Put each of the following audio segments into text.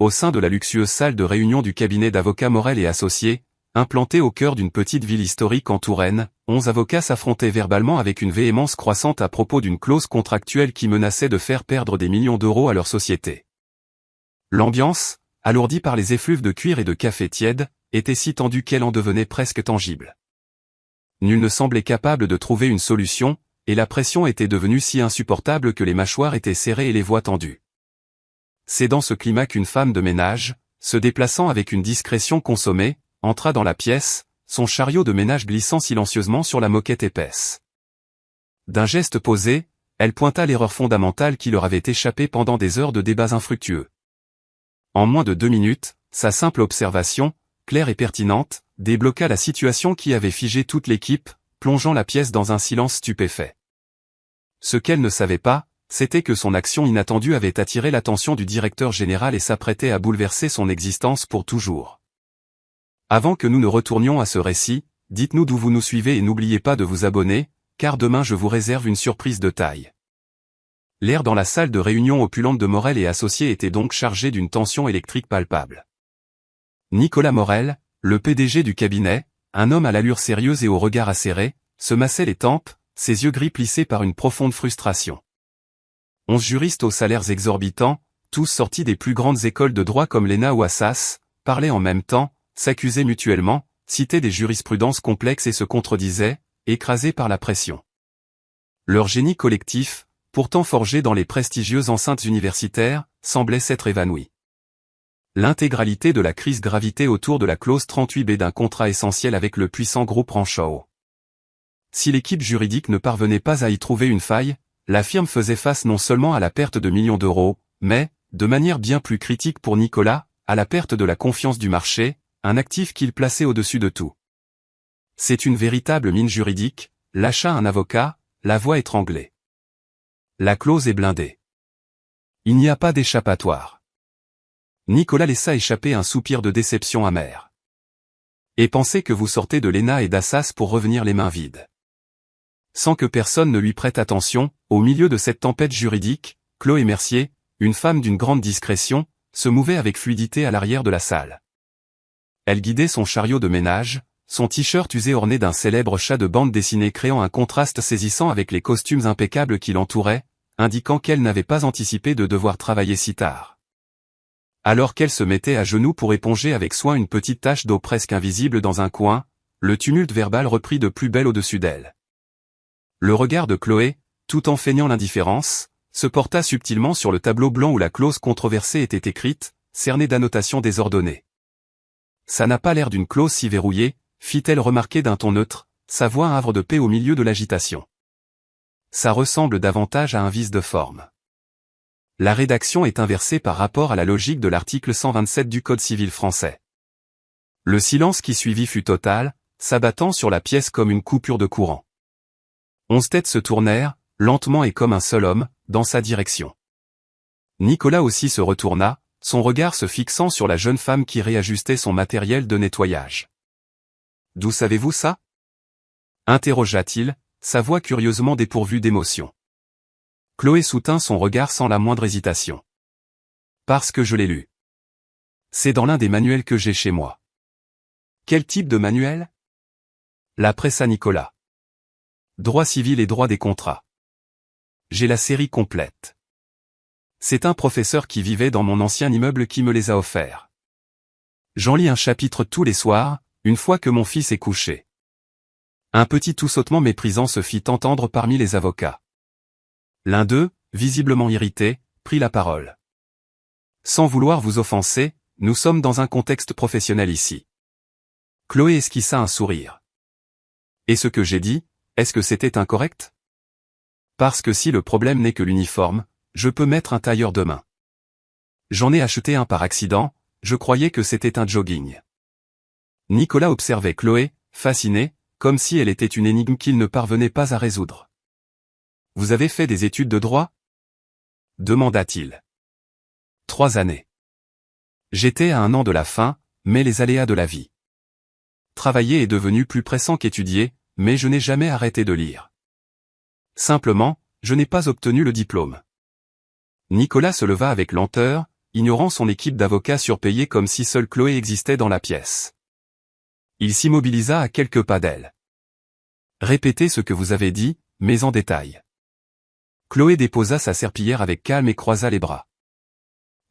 au sein de la luxueuse salle de réunion du cabinet d'avocats Morel et Associés, implanté au cœur d'une petite ville historique en Touraine, 11 avocats s'affrontaient verbalement avec une véhémence croissante à propos d'une clause contractuelle qui menaçait de faire perdre des millions d'euros à leur société. L'ambiance, alourdie par les effluves de cuir et de café tiède, était si tendue qu'elle en devenait presque tangible. Nul ne semblait capable de trouver une solution, et la pression était devenue si insupportable que les mâchoires étaient serrées et les voix tendues. C'est dans ce climat qu'une femme de ménage, se déplaçant avec une discrétion consommée, entra dans la pièce, son chariot de ménage glissant silencieusement sur la moquette épaisse. D'un geste posé, elle pointa l'erreur fondamentale qui leur avait échappé pendant des heures de débats infructueux. En moins de 2 minutes, sa simple observation, claire et pertinente, débloqua la situation qui avait figé toute l'équipe, plongeant la pièce dans un silence stupéfait. Ce qu'elle ne savait pas, c'était que son action inattendue avait attiré l'attention du directeur général et s'apprêtait à bouleverser son existence pour toujours. Avant que nous ne retournions à ce récit, dites-nous d'où vous nous suivez et n'oubliez pas de vous abonner, car demain je vous réserve une surprise de taille. L'air dans la salle de réunion opulente de Morel et Associés était donc chargé d'une tension électrique palpable. Nicolas Morel, le PDG du cabinet, un homme à l'allure sérieuse et au regard acéré, se massait les tempes, ses yeux gris plissés par une profonde frustration. 11 juristes aux salaires exorbitants, tous sortis des plus grandes écoles de droit comme l'ENA ou Assas, parlaient en même temps, s'accusaient mutuellement, citaient des jurisprudences complexes et se contredisaient, écrasés par la pression. Leur génie collectif, pourtant forgé dans les prestigieuses enceintes universitaires, semblait s'être évanoui. L'intégralité de la crise gravitait autour de la clause 38B d'un contrat essentiel avec le puissant groupe Ranchao. Si l'équipe juridique ne parvenait pas à y trouver une faille, la firme faisait face non seulement à la perte de millions d'euros, mais, de manière bien plus critique pour Nicolas, à la perte de la confiance du marché, un actif qu'il plaçait au-dessus de tout. C'est une véritable mine juridique, lâcha un avocat, la voix étranglée. La clause est blindée. Il n'y a pas d'échappatoire. Nicolas laissa échapper un soupir de déception amère. Et pensez que vous sortez de l'ENA et d'Assas pour revenir les mains vides. Sans que personne ne lui prête attention, au milieu de cette tempête juridique, Chloé Mercier, une femme d'une grande discrétion, se mouvait avec fluidité à l'arrière de la salle. Elle guidait son chariot de ménage, son t-shirt usé orné d'un célèbre chat de bande dessinée créant un contraste saisissant avec les costumes impeccables qui l'entouraient, indiquant qu'elle n'avait pas anticipé de devoir travailler si tard. Alors qu'elle se mettait à genoux pour éponger avec soin une petite tache d'eau presque invisible dans un coin, le tumulte verbal reprit de plus belle au-dessus d'elle. Le regard de Chloé, tout en feignant l'indifférence, se porta subtilement sur le tableau blanc où la clause controversée était écrite, cernée d'annotations désordonnées. Ça n'a pas l'air d'une clause si verrouillée, fit-elle remarquer d'un ton neutre, sa voix un havre de paix au milieu de l'agitation. Ça ressemble davantage à un vice de forme. La rédaction est inversée par rapport à la logique de l'article 127 du Code civil français. Le silence qui suivit fut total, s'abattant sur la pièce comme une coupure de courant. 11 têtes se tournèrent, lentement et comme un seul homme, dans sa direction. Nicolas aussi se retourna, son regard se fixant sur la jeune femme qui réajustait son matériel de nettoyage. « D'où savez-vous ça » interrogea-t-il, sa voix curieusement dépourvue d'émotion. Chloé soutint son regard sans la moindre hésitation. « Parce que je l'ai lu. C'est dans l'un des manuels que j'ai chez moi. » « Quel type de manuel » la pressa Nicolas. « Droit civil et droit des contrats. J'ai la série complète. C'est un professeur qui vivait dans mon ancien immeuble qui me les a offerts. J'en lis un chapitre tous les soirs, une fois que mon fils est couché. » Un petit tout-sautement méprisant se fit entendre parmi les avocats. L'un d'eux, visiblement irrité, prit la parole. « Sans vouloir vous offenser, nous sommes dans un contexte professionnel ici. » Chloé esquissa un sourire. « Et ce que j'ai dit, est-ce que c'était incorrect ? Parce que si le problème n'est que l'uniforme, je peux mettre un tailleur demain. J'en ai acheté un par accident, je croyais que c'était un jogging. » Nicolas observait Chloé, fasciné, comme si elle était une énigme qu'il ne parvenait pas à résoudre. « Vous avez fait des études de droit » demanda-t-il. « 3 années. J'étais à 1 an de la fin, mais les aléas de la vie. Travailler est devenu plus pressant qu'étudier, mais je n'ai jamais arrêté de lire. Simplement, je n'ai pas obtenu le diplôme. » Nicolas se leva avec lenteur, ignorant son équipe d'avocats surpayés comme si seule Chloé existait dans la pièce. Il s'immobilisa à quelques pas d'elle. « Répétez ce que vous avez dit, mais en détail. » Chloé déposa sa serpillière avec calme et croisa les bras.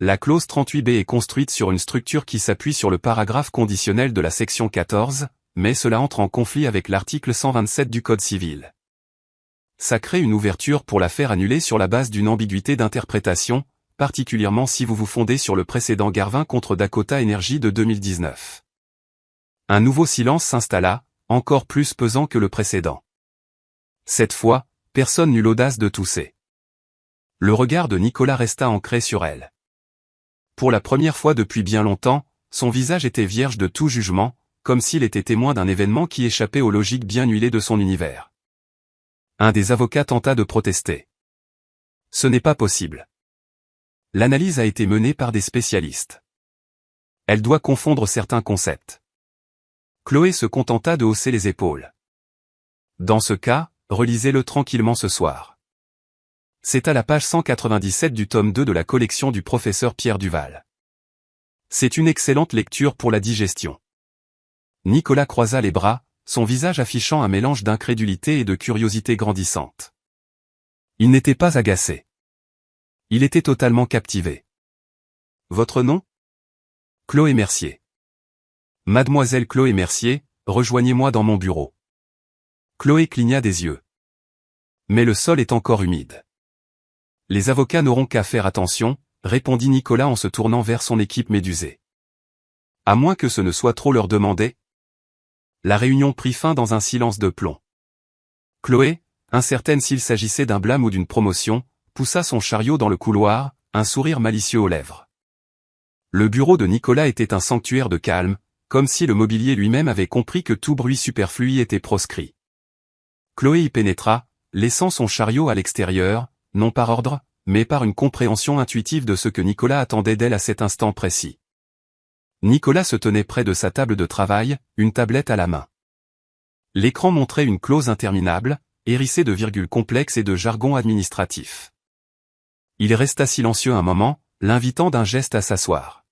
La clause 38B est construite sur une structure qui s'appuie sur le paragraphe conditionnel de la section 14, mais cela entre en conflit avec l'article 127 du Code civil. Ça crée une ouverture pour la faire annuler sur la base d'une ambiguïté d'interprétation, particulièrement si vous vous fondez sur le précédent Garvin contre Dakota Energy de 2019. Un nouveau silence s'installa, encore plus pesant que le précédent. Cette fois, personne n'eut l'audace de tousser. Le regard de Nicolas resta ancré sur elle. Pour la première fois depuis bien longtemps, son visage était vierge de tout jugement, comme s'il était témoin d'un événement qui échappait aux logiques bien huilées de son univers. Un des avocats tenta de protester. Ce n'est pas possible. L'analyse a été menée par des spécialistes. Elle doit confondre certains concepts. Chloé se contenta de hausser les épaules. Dans ce cas, relisez-le tranquillement ce soir. C'est à la page 197 du tome 2 de la collection du professeur Pierre Duval. C'est une excellente lecture pour la digestion. Nicolas croisa les bras, son visage affichant un mélange d'incrédulité et de curiosité grandissante. Il n'était pas agacé. Il était totalement captivé. Votre nom ? Chloé Mercier. Mademoiselle Chloé Mercier, rejoignez-moi dans mon bureau. Chloé cligna des yeux. Mais le sol est encore humide. Les avocats n'auront qu'à faire attention, répondit Nicolas en se tournant vers son équipe médusée. À moins que ce ne soit trop leur demander. La réunion prit fin dans un silence de plomb. Chloé, incertaine s'il s'agissait d'un blâme ou d'une promotion, poussa son chariot dans le couloir, un sourire malicieux aux lèvres. Le bureau de Nicolas était un sanctuaire de calme, comme si le mobilier lui-même avait compris que tout bruit superflu y était proscrit. Chloé y pénétra, laissant son chariot à l'extérieur, non par ordre, mais par une compréhension intuitive de ce que Nicolas attendait d'elle à cet instant précis. Nicolas se tenait près de sa table de travail, une tablette à la main. L'écran montrait une clause interminable, hérissée de virgules complexes et de jargon administratif. Il resta silencieux un moment, l'invitant d'un geste à s'asseoir.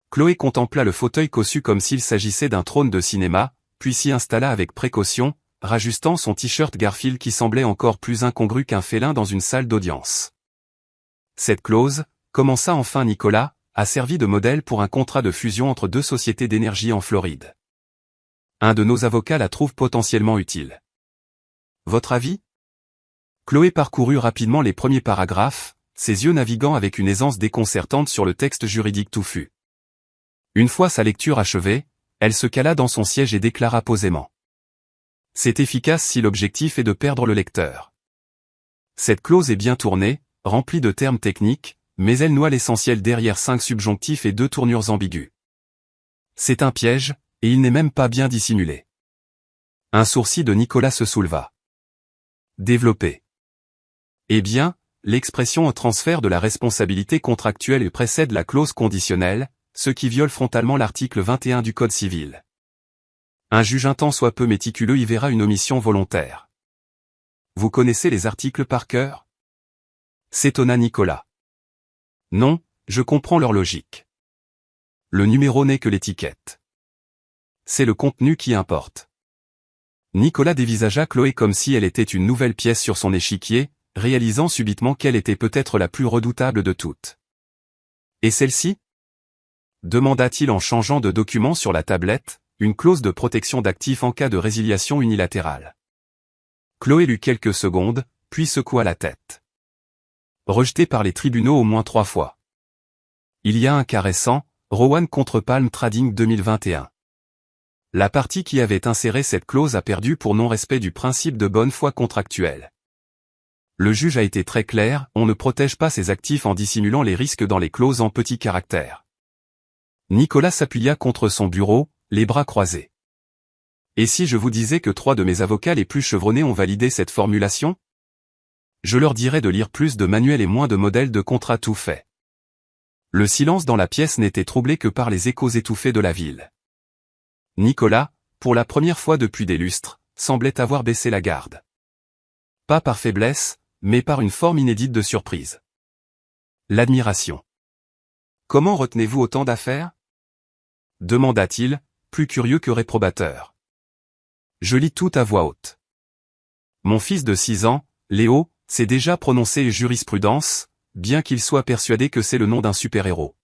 Chloé contempla le fauteuil cossu comme s'il s'agissait d'un trône de cinéma, puis s'y installa avec précaution, rajustant son t-shirt Garfield qui semblait encore plus incongru qu'un félin dans une salle d'audience. Cette clause, commença enfin Nicolas, a servi de modèle pour un contrat de fusion entre deux sociétés d'énergie en Floride. Un de nos avocats la trouve potentiellement utile. Votre avis ? Chloé parcourut rapidement les premiers paragraphes, ses yeux naviguant avec une aisance déconcertante sur le texte juridique touffu. Une fois sa lecture achevée, elle se cala dans son siège et déclara posément. C'est efficace si l'objectif est de perdre le lecteur. Cette clause est bien tournée, remplie de termes techniques, mais elle noie l'essentiel derrière 5 subjonctifs et 2 tournures ambiguës. C'est un piège, et il n'est même pas bien dissimulé. Un sourcil de Nicolas se souleva. Développé. Eh bien, l'expression transfert de la responsabilité contractuelle précède la clause conditionnelle, ce qui viole frontalement l'article 21 du Code civil. Un juge un tant soit peu méticuleux y verra une omission volontaire. Vous connaissez les articles par cœur ? S'étonna Nicolas. Non, je comprends leur logique. Le numéro n'est que l'étiquette. C'est le contenu qui importe. Nicolas dévisagea Chloé comme si elle était une nouvelle pièce sur son échiquier, réalisant subitement qu'elle était peut-être la plus redoutable de toutes. Et celle-ci ? Demanda-t-il en changeant de document sur la tablette, une clause de protection d'actifs en cas de résiliation unilatérale. Chloé lut quelques secondes, puis secoua la tête. Rejeté par les tribunaux au moins 3 fois. Il y a un cas récent, Rowan contre Palm Trading 2021. La partie qui avait inséré cette clause a perdu pour non-respect du principe de bonne foi contractuelle. Le juge a été très clair, on ne protège pas ses actifs en dissimulant les risques dans les clauses en petits caractères. Nicolas s'appuya contre son bureau, les bras croisés. Et si je vous disais que 3 de mes avocats les plus chevronnés ont validé cette formulation ? Je leur dirais de lire plus de manuels et moins de modèles de contrats tout faits. Le silence dans la pièce n'était troublé que par les échos étouffés de la ville. Nicolas, pour la première fois depuis des lustres, semblait avoir baissé la garde. Pas par faiblesse, mais par une forme inédite de surprise. L'admiration. Comment retenez-vous autant d'affaires? Demanda-t-il, plus curieux que réprobateur. Je lis tout à voix haute. Mon fils de 6 ans, Léo, s'est déjà prononcé jurisprudence, bien qu'il soit persuadé que c'est le nom d'un super-héros.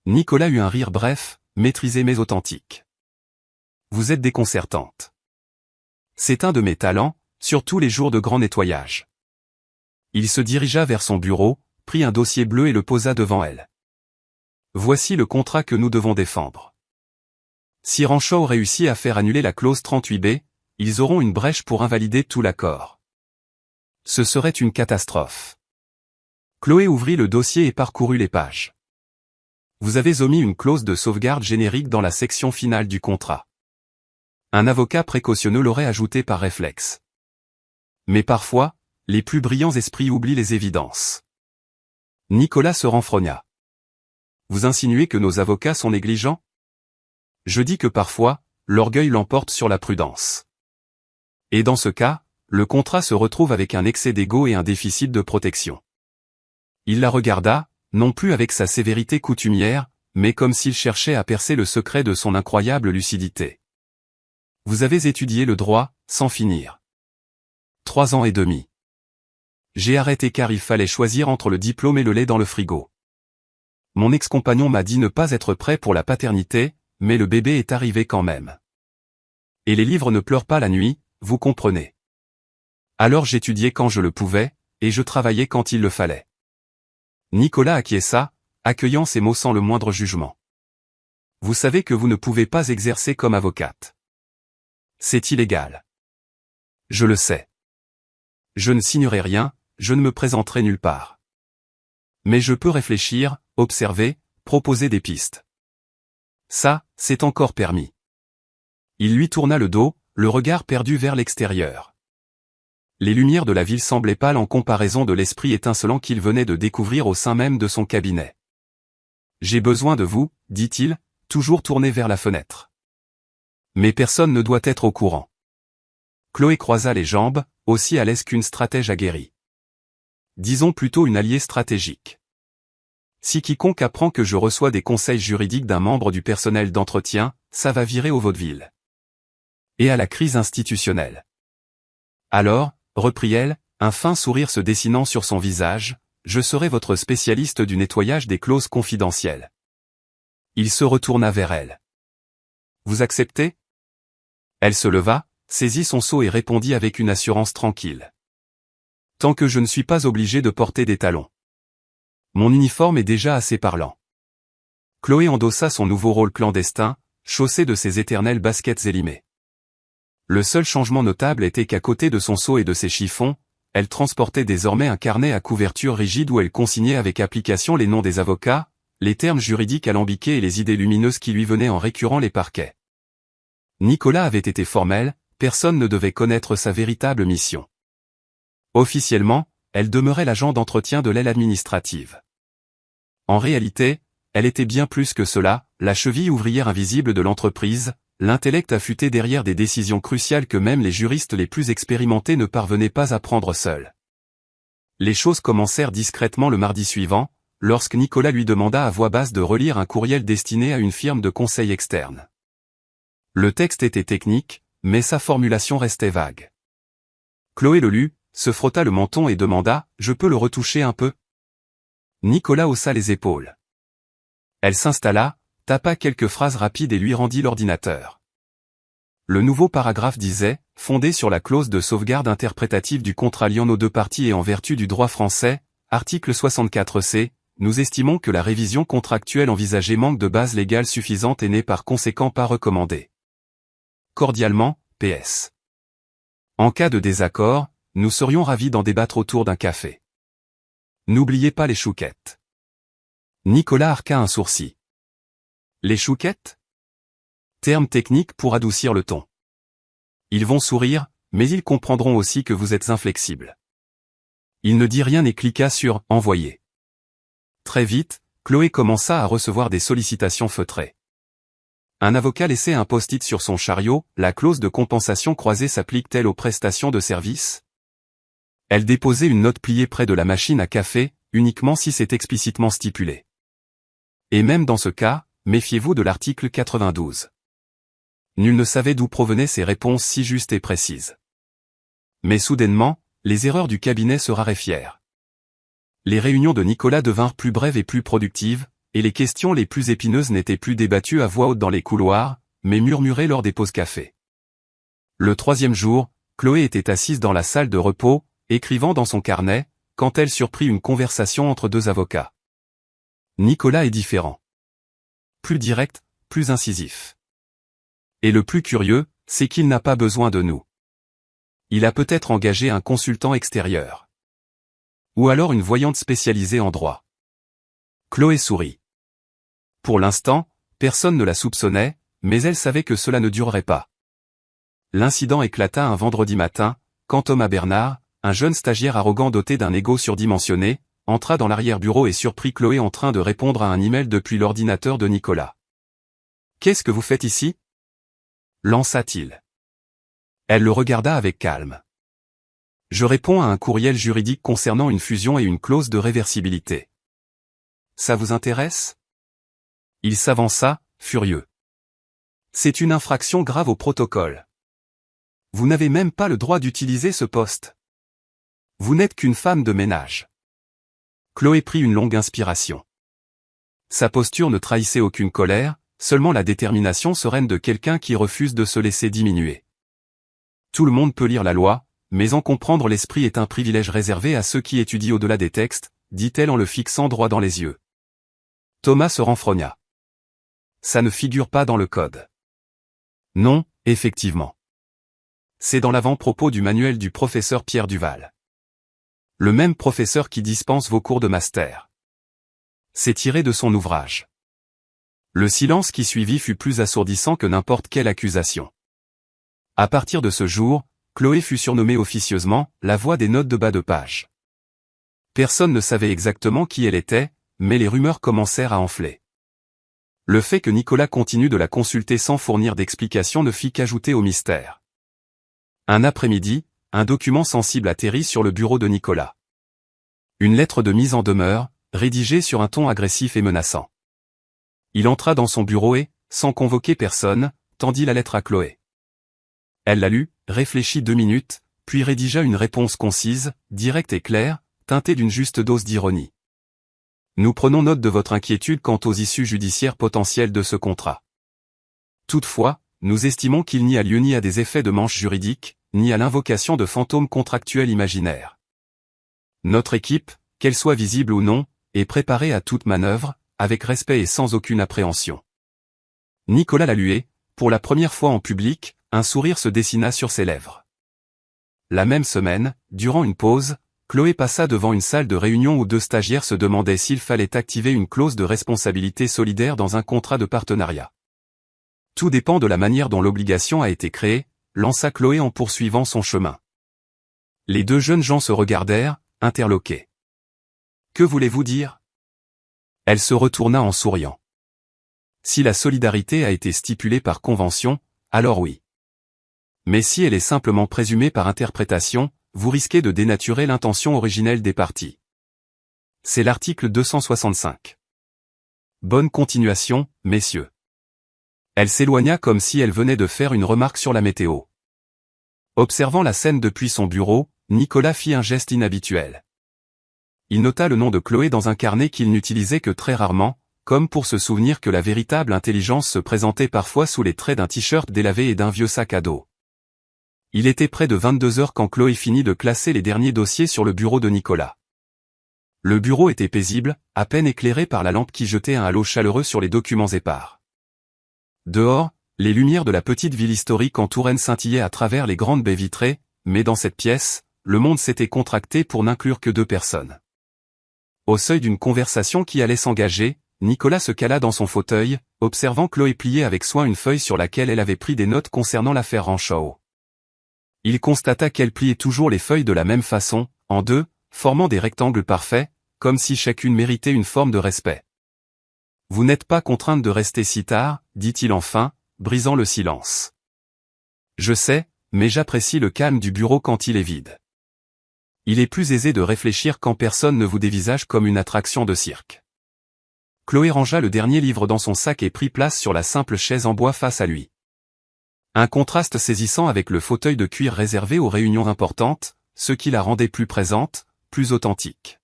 Nicolas eut un rire bref, maîtrisé mais authentique. Vous êtes déconcertante. C'est un de mes talents, surtout les jours de grand nettoyage. Il se dirigea vers son bureau, prit un dossier bleu et le posa devant elle. Voici le contrat que nous devons défendre. Si Rancho réussit à faire annuler la clause 38B, ils auront une brèche pour invalider tout l'accord. Ce serait une catastrophe. Chloé ouvrit le dossier et parcourut les pages. Vous avez omis une clause de sauvegarde générique dans la section finale du contrat. Un avocat précautionneux l'aurait ajouté par réflexe. Mais parfois, les plus brillants esprits oublient les évidences. Nicolas se renfrogna. Vous insinuez que nos avocats sont négligents? Je dis que parfois, l'orgueil l'emporte sur la prudence. Et dans ce cas, le contrat se retrouve avec un excès d'ego et un déficit de protection. Il la regarda, non plus avec sa sévérité coutumière, mais comme s'il cherchait à percer le secret de son incroyable lucidité. Vous avez étudié le droit, sans finir. 3 ans et demi. J'ai arrêté car il fallait choisir entre le diplôme et le lait dans le frigo. Mon ex-compagnon m'a dit ne pas être prêt pour la paternité, mais le bébé est arrivé quand même. Et les livres ne pleurent pas la nuit, vous comprenez. Alors j'étudiais quand je le pouvais, et je travaillais quand il le fallait. Nicolas acquiesça, accueillant ces mots sans le moindre jugement. Vous savez que vous ne pouvez pas exercer comme avocate. C'est illégal. Je le sais. Je ne signerai rien, je ne me présenterai nulle part. Mais je peux réfléchir, observer, proposer des pistes. Ça, c'est encore permis. Il lui tourna le dos, le regard perdu vers l'extérieur. Les lumières de la ville semblaient pâles en comparaison de l'esprit étincelant qu'il venait de découvrir au sein même de son cabinet. J'ai besoin de vous, dit-il, toujours tourné vers la fenêtre. Mais personne ne doit être au courant. Chloé croisa les jambes, aussi à l'aise qu'une stratège aguerrie. Disons plutôt une alliée stratégique. Si quiconque apprend que je reçois des conseils juridiques d'un membre du personnel d'entretien, ça va virer au vaudeville. Et à la crise institutionnelle. Alors, reprit-elle, un fin sourire se dessinant sur son visage, je serai votre spécialiste du nettoyage des clauses confidentielles. Il se retourna vers elle. Vous acceptez? Elle se leva, saisit son seau et répondit avec une assurance tranquille. Tant que je ne suis pas obligé de porter des talons. Mon uniforme est déjà assez parlant. Chloé endossa son nouveau rôle clandestin, chaussée de ses éternelles baskets élimées. Le seul changement notable était qu'à côté de son seau et de ses chiffons, elle transportait désormais un carnet à couverture rigide où elle consignait avec application les noms des avocats, les termes juridiques alambiqués et les idées lumineuses qui lui venaient en récurrent les parquets. Nicolas avait été formel, personne ne devait connaître sa véritable mission. Officiellement, elle demeurait l'agent d'entretien de l'aile administrative. En réalité, elle était bien plus que cela, la cheville ouvrière invisible de l'entreprise, l'intellect affûté derrière des décisions cruciales que même les juristes les plus expérimentés ne parvenaient pas à prendre seuls. Les choses commencèrent discrètement le mardi suivant, lorsque Nicolas lui demanda à voix basse de relire un courriel destiné à une firme de conseil externe. Le texte était technique, mais sa formulation restait vague. Chloé le lut, se frotta le menton et demanda « Je peux le retoucher un peu ?» Nicolas haussa les épaules. Elle s'installa, tapa quelques phrases rapides et lui rendit l'ordinateur. Le nouveau paragraphe disait « Fondé sur la clause de sauvegarde interprétative du contrat liant nos deux parties et en vertu du droit français, article 64C, nous estimons que la révision contractuelle envisagée manque de base légale suffisante et n'est par conséquent pas recommandée. Cordialement, PS. En cas de désaccord, nous serions ravis d'en débattre autour d'un café. N'oubliez pas les chouquettes. » Nicolas arqua un sourcil. Les chouquettes? Terme technique pour adoucir le ton. Ils vont sourire, mais ils comprendront aussi que vous êtes inflexible. Il ne dit rien et cliqua sur « Envoyer ». Très vite, Chloé commença à recevoir des sollicitations feutrées. Un avocat laissait un post-it sur son chariot, la clause de compensation croisée s'applique-t-elle aux prestations de service? Elle déposait une note pliée près de la machine à café, uniquement si c'est explicitement stipulé. Et même dans ce cas, méfiez-vous de l'article 92. Nul ne savait d'où provenaient ces réponses si justes et précises. Mais soudainement, les erreurs du cabinet se raréfièrent. Les réunions de Nicolas devinrent plus brèves et plus productives, et les questions les plus épineuses n'étaient plus débattues à voix haute dans les couloirs, mais murmurées lors des pauses café. Le 3e jour, Chloé était assise dans la salle de repos, écrivant dans son carnet, quand elle surprit une conversation entre 2 avocats. Nicolas est différent. Plus direct, plus incisif. Et le plus curieux, c'est qu'il n'a pas besoin de nous. Il a peut-être engagé un consultant extérieur. Ou alors une voyante spécialisée en droit. Chloé sourit. Pour l'instant, personne ne la soupçonnait, mais elle savait que cela ne durerait pas. L'incident éclata un vendredi matin, quand Thomas Bernard, un jeune stagiaire arrogant doté d'un ego surdimensionné, entra dans l'arrière-bureau et surprit Chloé en train de répondre à un email depuis l'ordinateur de Nicolas. « Qu'est-ce que vous faites ici » lança-t-il. Elle le regarda avec calme. « Je réponds à un courriel juridique concernant une fusion et une clause de réversibilité. Ça vous intéresse » Il s'avança, furieux. « C'est une infraction grave au protocole. Vous n'avez même pas le droit d'utiliser ce poste. Vous n'êtes qu'une femme de ménage. » Chloé prit une longue inspiration. Sa posture ne trahissait aucune colère, seulement la détermination sereine de quelqu'un qui refuse de se laisser diminuer. Tout le monde peut lire la loi, mais en comprendre l'esprit est un privilège réservé à ceux qui étudient au-delà des textes, dit-elle en le fixant droit dans les yeux. Thomas se renfrogna. Ça ne figure pas dans le code. Non, effectivement. C'est dans l'avant-propos du manuel du professeur Pierre Duval. Le même professeur qui dispense vos cours de master. C'est tiré de son ouvrage. Le silence qui suivit fut plus assourdissant que n'importe quelle accusation. À partir de ce jour, Chloé fut surnommée officieusement « la voix des notes de bas de page ». Personne ne savait exactement qui elle était, mais les rumeurs commencèrent à enfler. Le fait que Nicolas continue de la consulter sans fournir d'explications ne fit qu'ajouter au mystère. Un après-midi, un document sensible atterrit sur le bureau de Nicolas. Une lettre de mise en demeure, rédigée sur un ton agressif et menaçant. Il entra dans son bureau et, sans convoquer personne, tendit la lettre à Chloé. Elle la lut, réfléchit 2 minutes, puis rédigea une réponse concise, directe et claire, teintée d'une juste dose d'ironie. Nous prenons note de votre inquiétude quant aux issues judiciaires potentielles de ce contrat. Toutefois, nous estimons qu'il n'y a lieu ni à des effets de manche juridique, ni à l'invocation de fantômes contractuels imaginaires. Notre équipe, qu'elle soit visible ou non, est préparée à toute manœuvre, avec respect et sans aucune appréhension. Nicolas la luait, pour la première fois en public, un sourire se dessina sur ses lèvres. La même semaine, durant une pause, Chloé passa devant une salle de réunion où 2 stagiaires se demandaient s'il fallait activer une clause de responsabilité solidaire dans un contrat de partenariat. Tout dépend de la manière dont l'obligation a été créée, lança Chloé en poursuivant son chemin. Les 2 jeunes gens se regardèrent, interloqués. Que voulez-vous dire ? Elle se retourna en souriant. Si la solidarité a été stipulée par convention, alors oui. Mais si elle est simplement présumée par interprétation, vous risquez de dénaturer l'intention originelle des parties. C'est l'article 265. Bonne continuation, messieurs. Elle s'éloigna comme si elle venait de faire une remarque sur la météo. Observant la scène depuis son bureau, Nicolas fit un geste inhabituel. Il nota le nom de Chloé dans un carnet qu'il n'utilisait que très rarement, comme pour se souvenir que la véritable intelligence se présentait parfois sous les traits d'un t-shirt délavé et d'un vieux sac à dos. Il était près de 22 heures quand Chloé finit de classer les derniers dossiers sur le bureau de Nicolas. Le bureau était paisible, à peine éclairé par la lampe qui jetait un halo chaleureux sur les documents épars. Dehors, les lumières de la petite ville historique en Touraine scintillaient à travers les grandes baies vitrées, mais dans cette pièce, le monde s'était contracté pour n'inclure que 2 personnes. Au seuil d'une conversation qui allait s'engager, Nicolas se cala dans son fauteuil, observant Chloé plier avec soin une feuille sur laquelle elle avait pris des notes concernant l'affaire Ranchot. Il constata qu'elle pliait toujours les feuilles de la même façon, en 2, formant des rectangles parfaits, comme si chacune méritait une forme de respect. « Vous n'êtes pas contrainte de rester si tard, dit-il enfin, brisant le silence. Je sais, mais j'apprécie le calme du bureau quand il est vide. Il est plus aisé de réfléchir quand personne ne vous dévisage comme une attraction de cirque. Chloé rangea le dernier livre dans son sac et prit place sur la simple chaise en bois face à lui. Un contraste saisissant avec le fauteuil de cuir réservé aux réunions importantes, ce qui la rendait plus présente, plus authentique.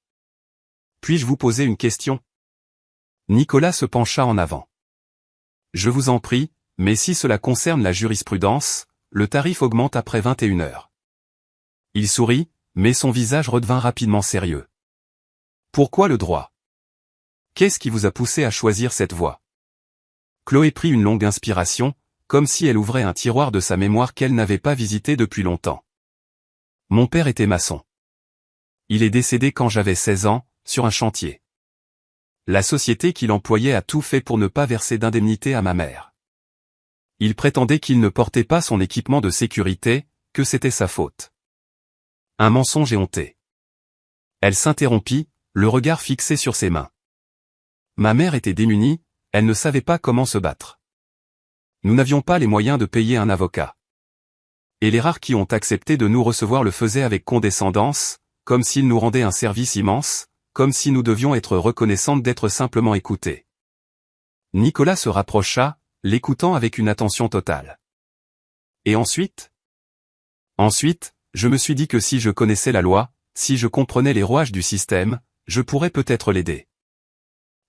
Puis-je vous poser une question? Nicolas se pencha en avant. Je vous en prie, mais si cela concerne la jurisprudence, le tarif augmente après 21 heures. Il sourit, mais son visage redevint rapidement sérieux. Pourquoi le droit? Qu'est-ce qui vous a poussé à choisir cette voie? Chloé prit une longue inspiration, comme si elle ouvrait un tiroir de sa mémoire qu'elle n'avait pas visité depuis longtemps. Mon père était maçon. Il est décédé quand j'avais 16 ans, sur un chantier. La société qu'il employait a tout fait pour ne pas verser d'indemnité à ma mère. Il prétendait qu'il ne portait pas son équipement de sécurité, que c'était sa faute. Un mensonge éhonté. Elle s'interrompit, le regard fixé sur ses mains. Ma mère était démunie, elle ne savait pas comment se battre. Nous n'avions pas les moyens de payer un avocat. Et les rares qui ont accepté de nous recevoir le faisaient avec condescendance, comme s'ils nous rendaient un service immense, comme si nous devions être reconnaissantes d'être simplement écoutées. Nicolas se rapprocha, l'écoutant avec une attention totale. Et ensuite? Ensuite, je me suis dit que si je connaissais la loi, si je comprenais les rouages du système, je pourrais peut-être l'aider.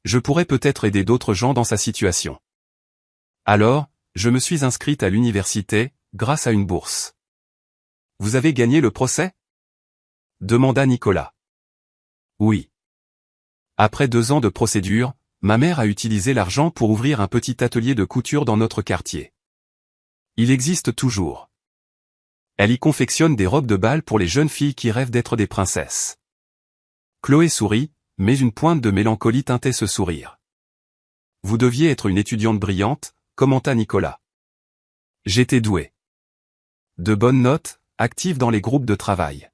Je pourrais peut-être aider d'autres gens dans sa situation. Alors, je me suis inscrite à l'université, grâce à une bourse. Vous avez gagné le procès? Demanda Nicolas. Oui. Après 2 ans de procédure, ma mère a utilisé l'argent pour ouvrir un petit atelier de couture dans notre quartier. Il existe toujours. Elle y confectionne des robes de bal pour les jeunes filles qui rêvent d'être des princesses. Chloé sourit, mais une pointe de mélancolie teintait ce sourire. Vous deviez être une étudiante brillante, commenta Nicolas. J'étais douée. De bonnes notes, active dans les groupes de travail.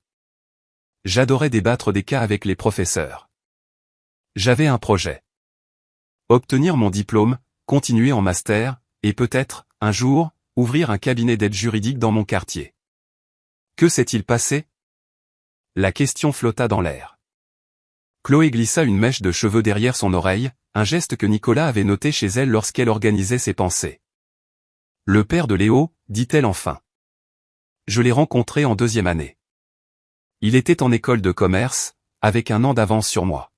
J'adorais débattre des cas avec les professeurs. J'avais un projet. Obtenir mon diplôme, continuer en master, et peut-être, un jour, ouvrir un cabinet d'aide juridique dans mon quartier. Que s'est-il passé? La question flotta dans l'air. Chloé glissa une mèche de cheveux derrière son oreille, un geste que Nicolas avait noté chez elle lorsqu'elle organisait ses pensées. Le père de Léo, dit-elle enfin. Je l'ai rencontré en 2e année. Il était en école de commerce, avec 1 an d'avance sur moi.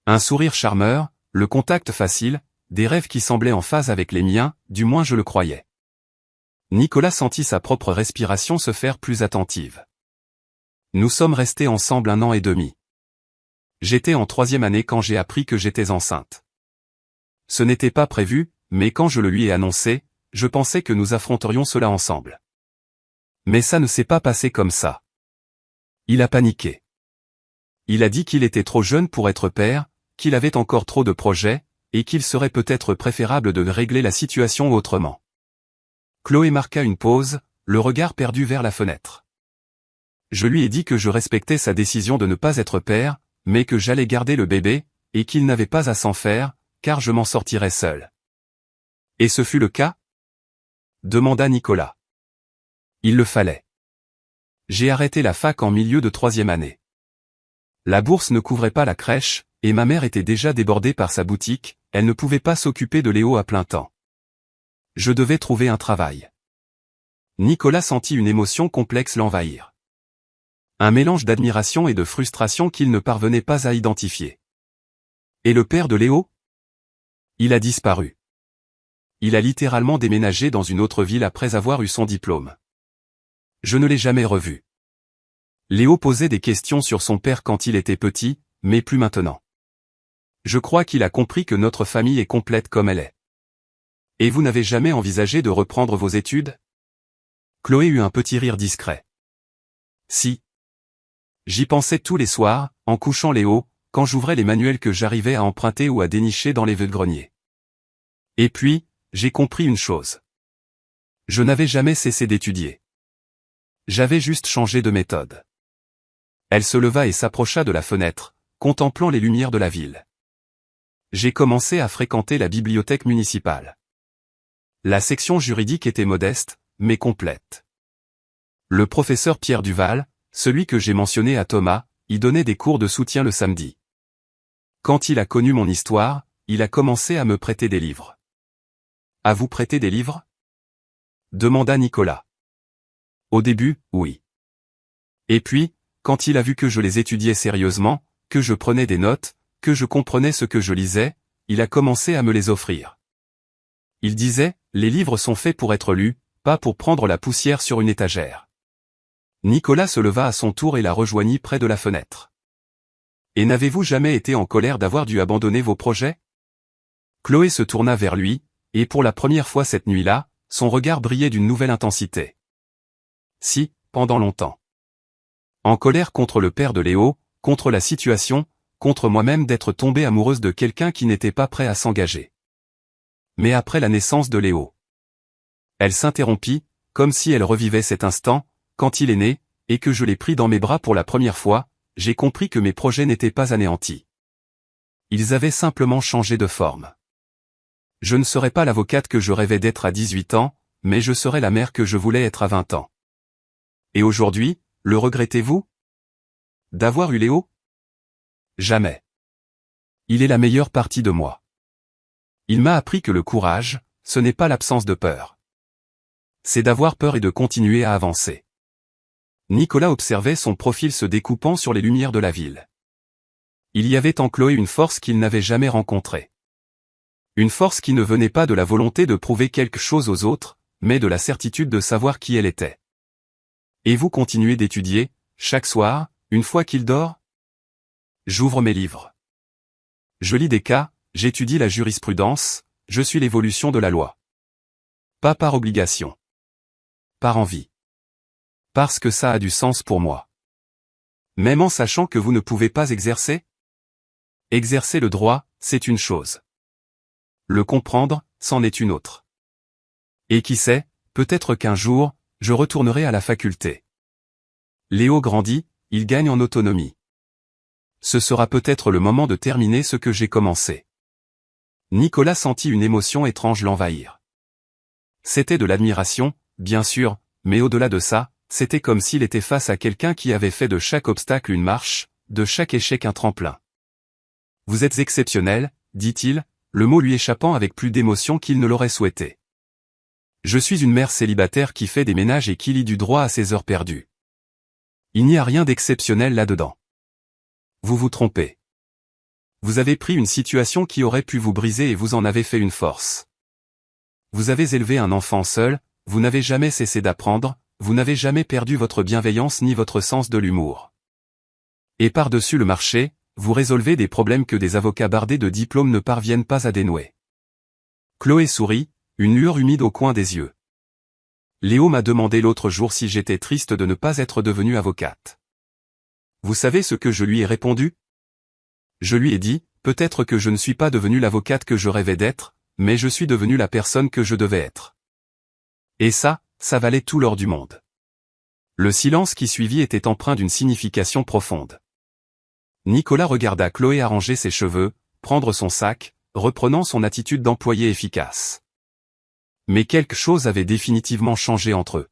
Un sourire charmeur, le contact facile, des rêves qui semblaient en phase avec les miens, du moins je le croyais. Nicolas sentit sa propre respiration se faire plus attentive. Nous sommes restés ensemble 1 an et demi. J'étais en 3e année quand j'ai appris que j'étais enceinte. Ce n'était pas prévu, mais quand je le lui ai annoncé, je pensais que nous affronterions cela ensemble. Mais ça ne s'est pas passé comme ça. Il a paniqué. Il a dit qu'il était trop jeune pour être père, qu'il avait encore trop de projets, et qu'il serait peut-être préférable de régler la situation autrement. Chloé marqua une pause, le regard perdu vers la fenêtre. Je lui ai dit que je respectais sa décision de ne pas être père, mais que j'allais garder le bébé, et qu'il n'avait pas à s'en faire, car je m'en sortirais seul. Et ce fut le cas? Demanda Nicolas. Il le fallait. J'ai arrêté la fac en milieu de 3e année. La bourse ne couvrait pas la crèche, et ma mère était déjà débordée par sa boutique, elle ne pouvait pas s'occuper de Léo à plein temps. Je devais trouver un travail. Nicolas sentit une émotion complexe l'envahir. Un mélange d'admiration et de frustration qu'il ne parvenait pas à identifier. Et le père de Léo? Il a disparu. Il a littéralement déménagé dans une autre ville après avoir eu son diplôme. Je ne l'ai jamais revu. Léo posait des questions sur son père quand il était petit, mais plus maintenant. Je crois qu'il a compris que notre famille est complète comme elle est. Et vous n'avez jamais envisagé de reprendre vos études? Chloé eut un petit rire discret. Si. J'y pensais tous les soirs, en couchant Léo, quand j'ouvrais les manuels que j'arrivais à emprunter ou à dénicher dans les vide-greniers. Et puis, j'ai compris une chose. Je n'avais jamais cessé d'étudier. J'avais juste changé de méthode. Elle se leva et s'approcha de la fenêtre, contemplant les lumières de la ville. J'ai commencé à fréquenter la bibliothèque municipale. La section juridique était modeste, mais complète. Le professeur Pierre Duval, celui que j'ai mentionné à Thomas, y donnait des cours de soutien le samedi. Quand il a connu mon histoire, il a commencé à me prêter des livres. À vous prêter des livres? Demanda Nicolas. Au début, oui. Et puis, quand il a vu que je les étudiais sérieusement, que je prenais des notes, que je comprenais ce que je lisais, il a commencé à me les offrir. Il disait, les livres sont faits pour être lus, pas pour prendre la poussière sur une étagère. Nicolas se leva à son tour et la rejoignit près de la fenêtre. Et n'avez-vous jamais été en colère d'avoir dû abandonner vos projets? Chloé se tourna vers lui, et pour la première fois cette nuit-là, son regard brillait d'une nouvelle intensité. Si, pendant longtemps. En colère contre le père de Léo, contre la situation, contre moi-même d'être tombée amoureuse de quelqu'un qui n'était pas prêt à s'engager. Mais après la naissance de Léo. Elle s'interrompit, comme si elle revivait cet instant, quand il est né, et que je l'ai pris dans mes bras pour la première fois, j'ai compris que mes projets n'étaient pas anéantis. Ils avaient simplement changé de forme. Je ne serais pas l'avocate que je rêvais d'être à 18 ans, mais je serais la mère que je voulais être à 20 ans. Et aujourd'hui, le regrettez-vous? D'avoir eu Léo? Jamais. Il est la meilleure partie de moi. Il m'a appris que le courage, ce n'est pas l'absence de peur. C'est d'avoir peur et de continuer à avancer. Nicolas observait son profil se découpant sur les lumières de la ville. Il y avait en Chloé une force qu'il n'avait jamais rencontrée. Une force qui ne venait pas de la volonté de prouver quelque chose aux autres, mais de la certitude de savoir qui elle était. Et vous continuez d'étudier, chaque soir, une fois qu'il dort? J'ouvre mes livres. Je lis des cas, j'étudie la jurisprudence, je suis l'évolution de la loi. Pas par obligation. Par envie. Parce que ça a du sens pour moi. Même en sachant que vous ne pouvez pas exercer? Exercer le droit, c'est une chose. Le comprendre, c'en est une autre. Et qui sait, peut-être qu'un jour, je retournerai à la faculté. Léo grandit, il gagne en autonomie. Ce sera peut-être le moment de terminer ce que j'ai commencé. Nicolas sentit une émotion étrange l'envahir. C'était de l'admiration, bien sûr, mais au-delà de ça, c'était comme s'il était face à quelqu'un qui avait fait de chaque obstacle une marche, de chaque échec un tremplin. Vous êtes exceptionnel, dit-il, le mot lui échappant avec plus d'émotion qu'il ne l'aurait souhaité. Je suis une mère célibataire qui fait des ménages et qui lit du droit à ses heures perdues. Il n'y a rien d'exceptionnel là-dedans. Vous vous trompez. Vous avez pris une situation qui aurait pu vous briser et vous en avez fait une force. Vous avez élevé un enfant seul, vous n'avez jamais cessé d'apprendre, vous n'avez jamais perdu votre bienveillance ni votre sens de l'humour. Et par-dessus le marché, vous résolvez des problèmes que des avocats bardés de diplômes ne parviennent pas à dénouer. Chloé sourit, une lueur humide au coin des yeux. Léo m'a demandé l'autre jour si j'étais triste de ne pas être devenue avocate. Vous savez ce que je lui ai répondu? Je lui ai dit, peut-être que je ne suis pas devenue l'avocate que je rêvais d'être, mais je suis devenue la personne que je devais être. Et ça valait tout l'or du monde. Le silence qui suivit était empreint d'une signification profonde. Nicolas regarda Chloé arranger ses cheveux, prendre son sac, reprenant son attitude d'employé efficace. Mais quelque chose avait définitivement changé entre eux.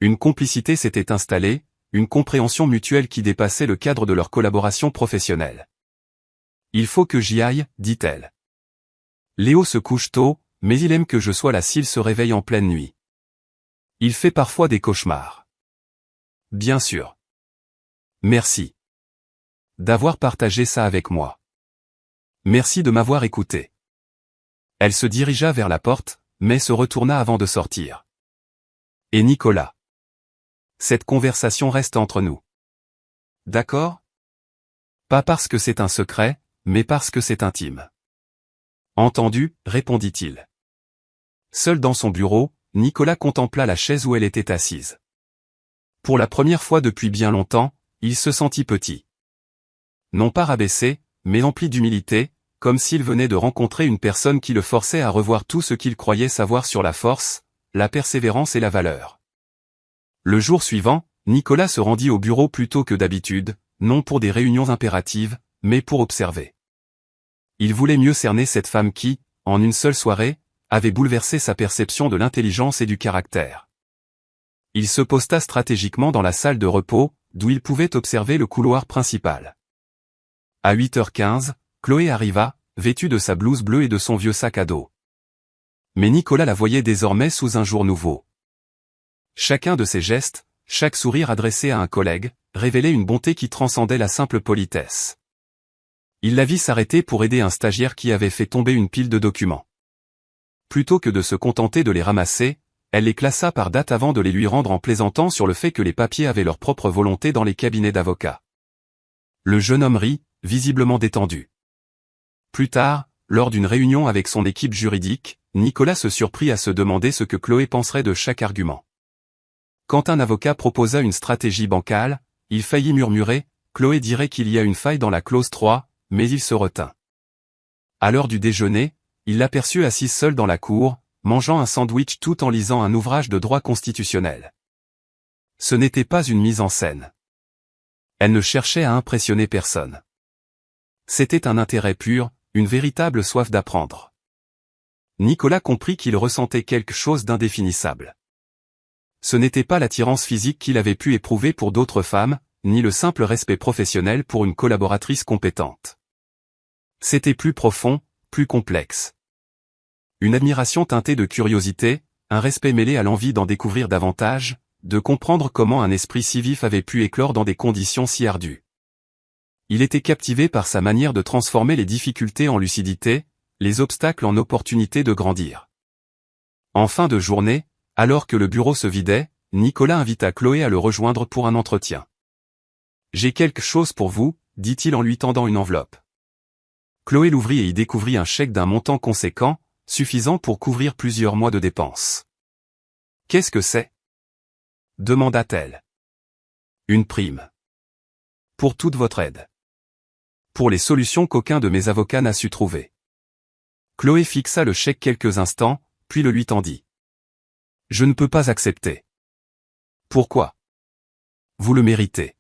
Une complicité s'était installée, une compréhension mutuelle qui dépassait le cadre de leur collaboration professionnelle. Il faut que j'y aille, dit-elle. Léo se couche tôt, mais il aime que je sois là s'il se réveille en pleine nuit. Il fait parfois des cauchemars. Bien sûr. Merci. D'avoir partagé ça avec moi. Merci de m'avoir écouté. Elle se dirigea vers la porte, mais se retourna avant de sortir. Et Nicolas. Cette conversation reste entre nous. D'accord? Pas parce que c'est un secret, mais parce que c'est intime. Entendu, répondit-il. Seul dans son bureau, Nicolas contempla la chaise où elle était assise. Pour la première fois depuis bien longtemps, il se sentit petit. Non pas rabaissé, mais empli d'humilité, comme s'il venait de rencontrer une personne qui le forçait à revoir tout ce qu'il croyait savoir sur la force, la persévérance et la valeur. Le jour suivant, Nicolas se rendit au bureau plus tôt que d'habitude, non pour des réunions impératives, mais pour observer. Il voulait mieux cerner cette femme qui, en une seule soirée, avait bouleversé sa perception de l'intelligence et du caractère. Il se posta stratégiquement dans la salle de repos, d'où il pouvait observer le couloir principal. À 8h15, Chloé arriva, vêtue de sa blouse bleue et de son vieux sac à dos. Mais Nicolas la voyait désormais sous un jour nouveau. Chacun de ses gestes, chaque sourire adressé à un collègue, révélait une bonté qui transcendait la simple politesse. Il la vit s'arrêter pour aider un stagiaire qui avait fait tomber une pile de documents. Plutôt que de se contenter de les ramasser, elle les classa par date avant de les lui rendre en plaisantant sur le fait que les papiers avaient leur propre volonté dans les cabinets d'avocats. Le jeune homme rit, visiblement détendu. Plus tard, lors d'une réunion avec son équipe juridique, Nicolas se surprit à se demander ce que Chloé penserait de chaque argument. Quand un avocat proposa une stratégie bancale, il faillit murmurer « Chloé dirait qu'il y a une faille dans la clause 3 », mais il se retint. À l'heure du déjeuner, il l'aperçut assise seule dans la cour, mangeant un sandwich tout en lisant un ouvrage de droit constitutionnel. Ce n'était pas une mise en scène. Elle ne cherchait à impressionner personne. C'était un intérêt pur, une véritable soif d'apprendre. Nicolas comprit qu'il ressentait quelque chose d'indéfinissable. Ce n'était pas l'attirance physique qu'il avait pu éprouver pour d'autres femmes, ni le simple respect professionnel pour une collaboratrice compétente. C'était plus profond, plus complexe. Une admiration teintée de curiosité, un respect mêlé à l'envie d'en découvrir davantage, de comprendre comment un esprit si vif avait pu éclore dans des conditions si ardues. Il était captivé par sa manière de transformer les difficultés en lucidité, les obstacles en opportunités de grandir. En fin de journée, alors que le bureau se vidait, Nicolas invita Chloé à le rejoindre pour un entretien. « J'ai quelque chose pour vous », dit-il en lui tendant une enveloppe. Chloé l'ouvrit et y découvrit un chèque d'un montant conséquent, suffisant pour couvrir plusieurs mois de dépenses. « Qu'est-ce que c'est » demanda-t-elle. « Une prime. Pour toute votre aide. Pour les solutions qu'aucun de mes avocats n'a su trouver. » Chloé fixa le chèque quelques instants, puis le lui tendit. « Je ne peux pas accepter. »« Pourquoi ? » ?»« Vous le méritez.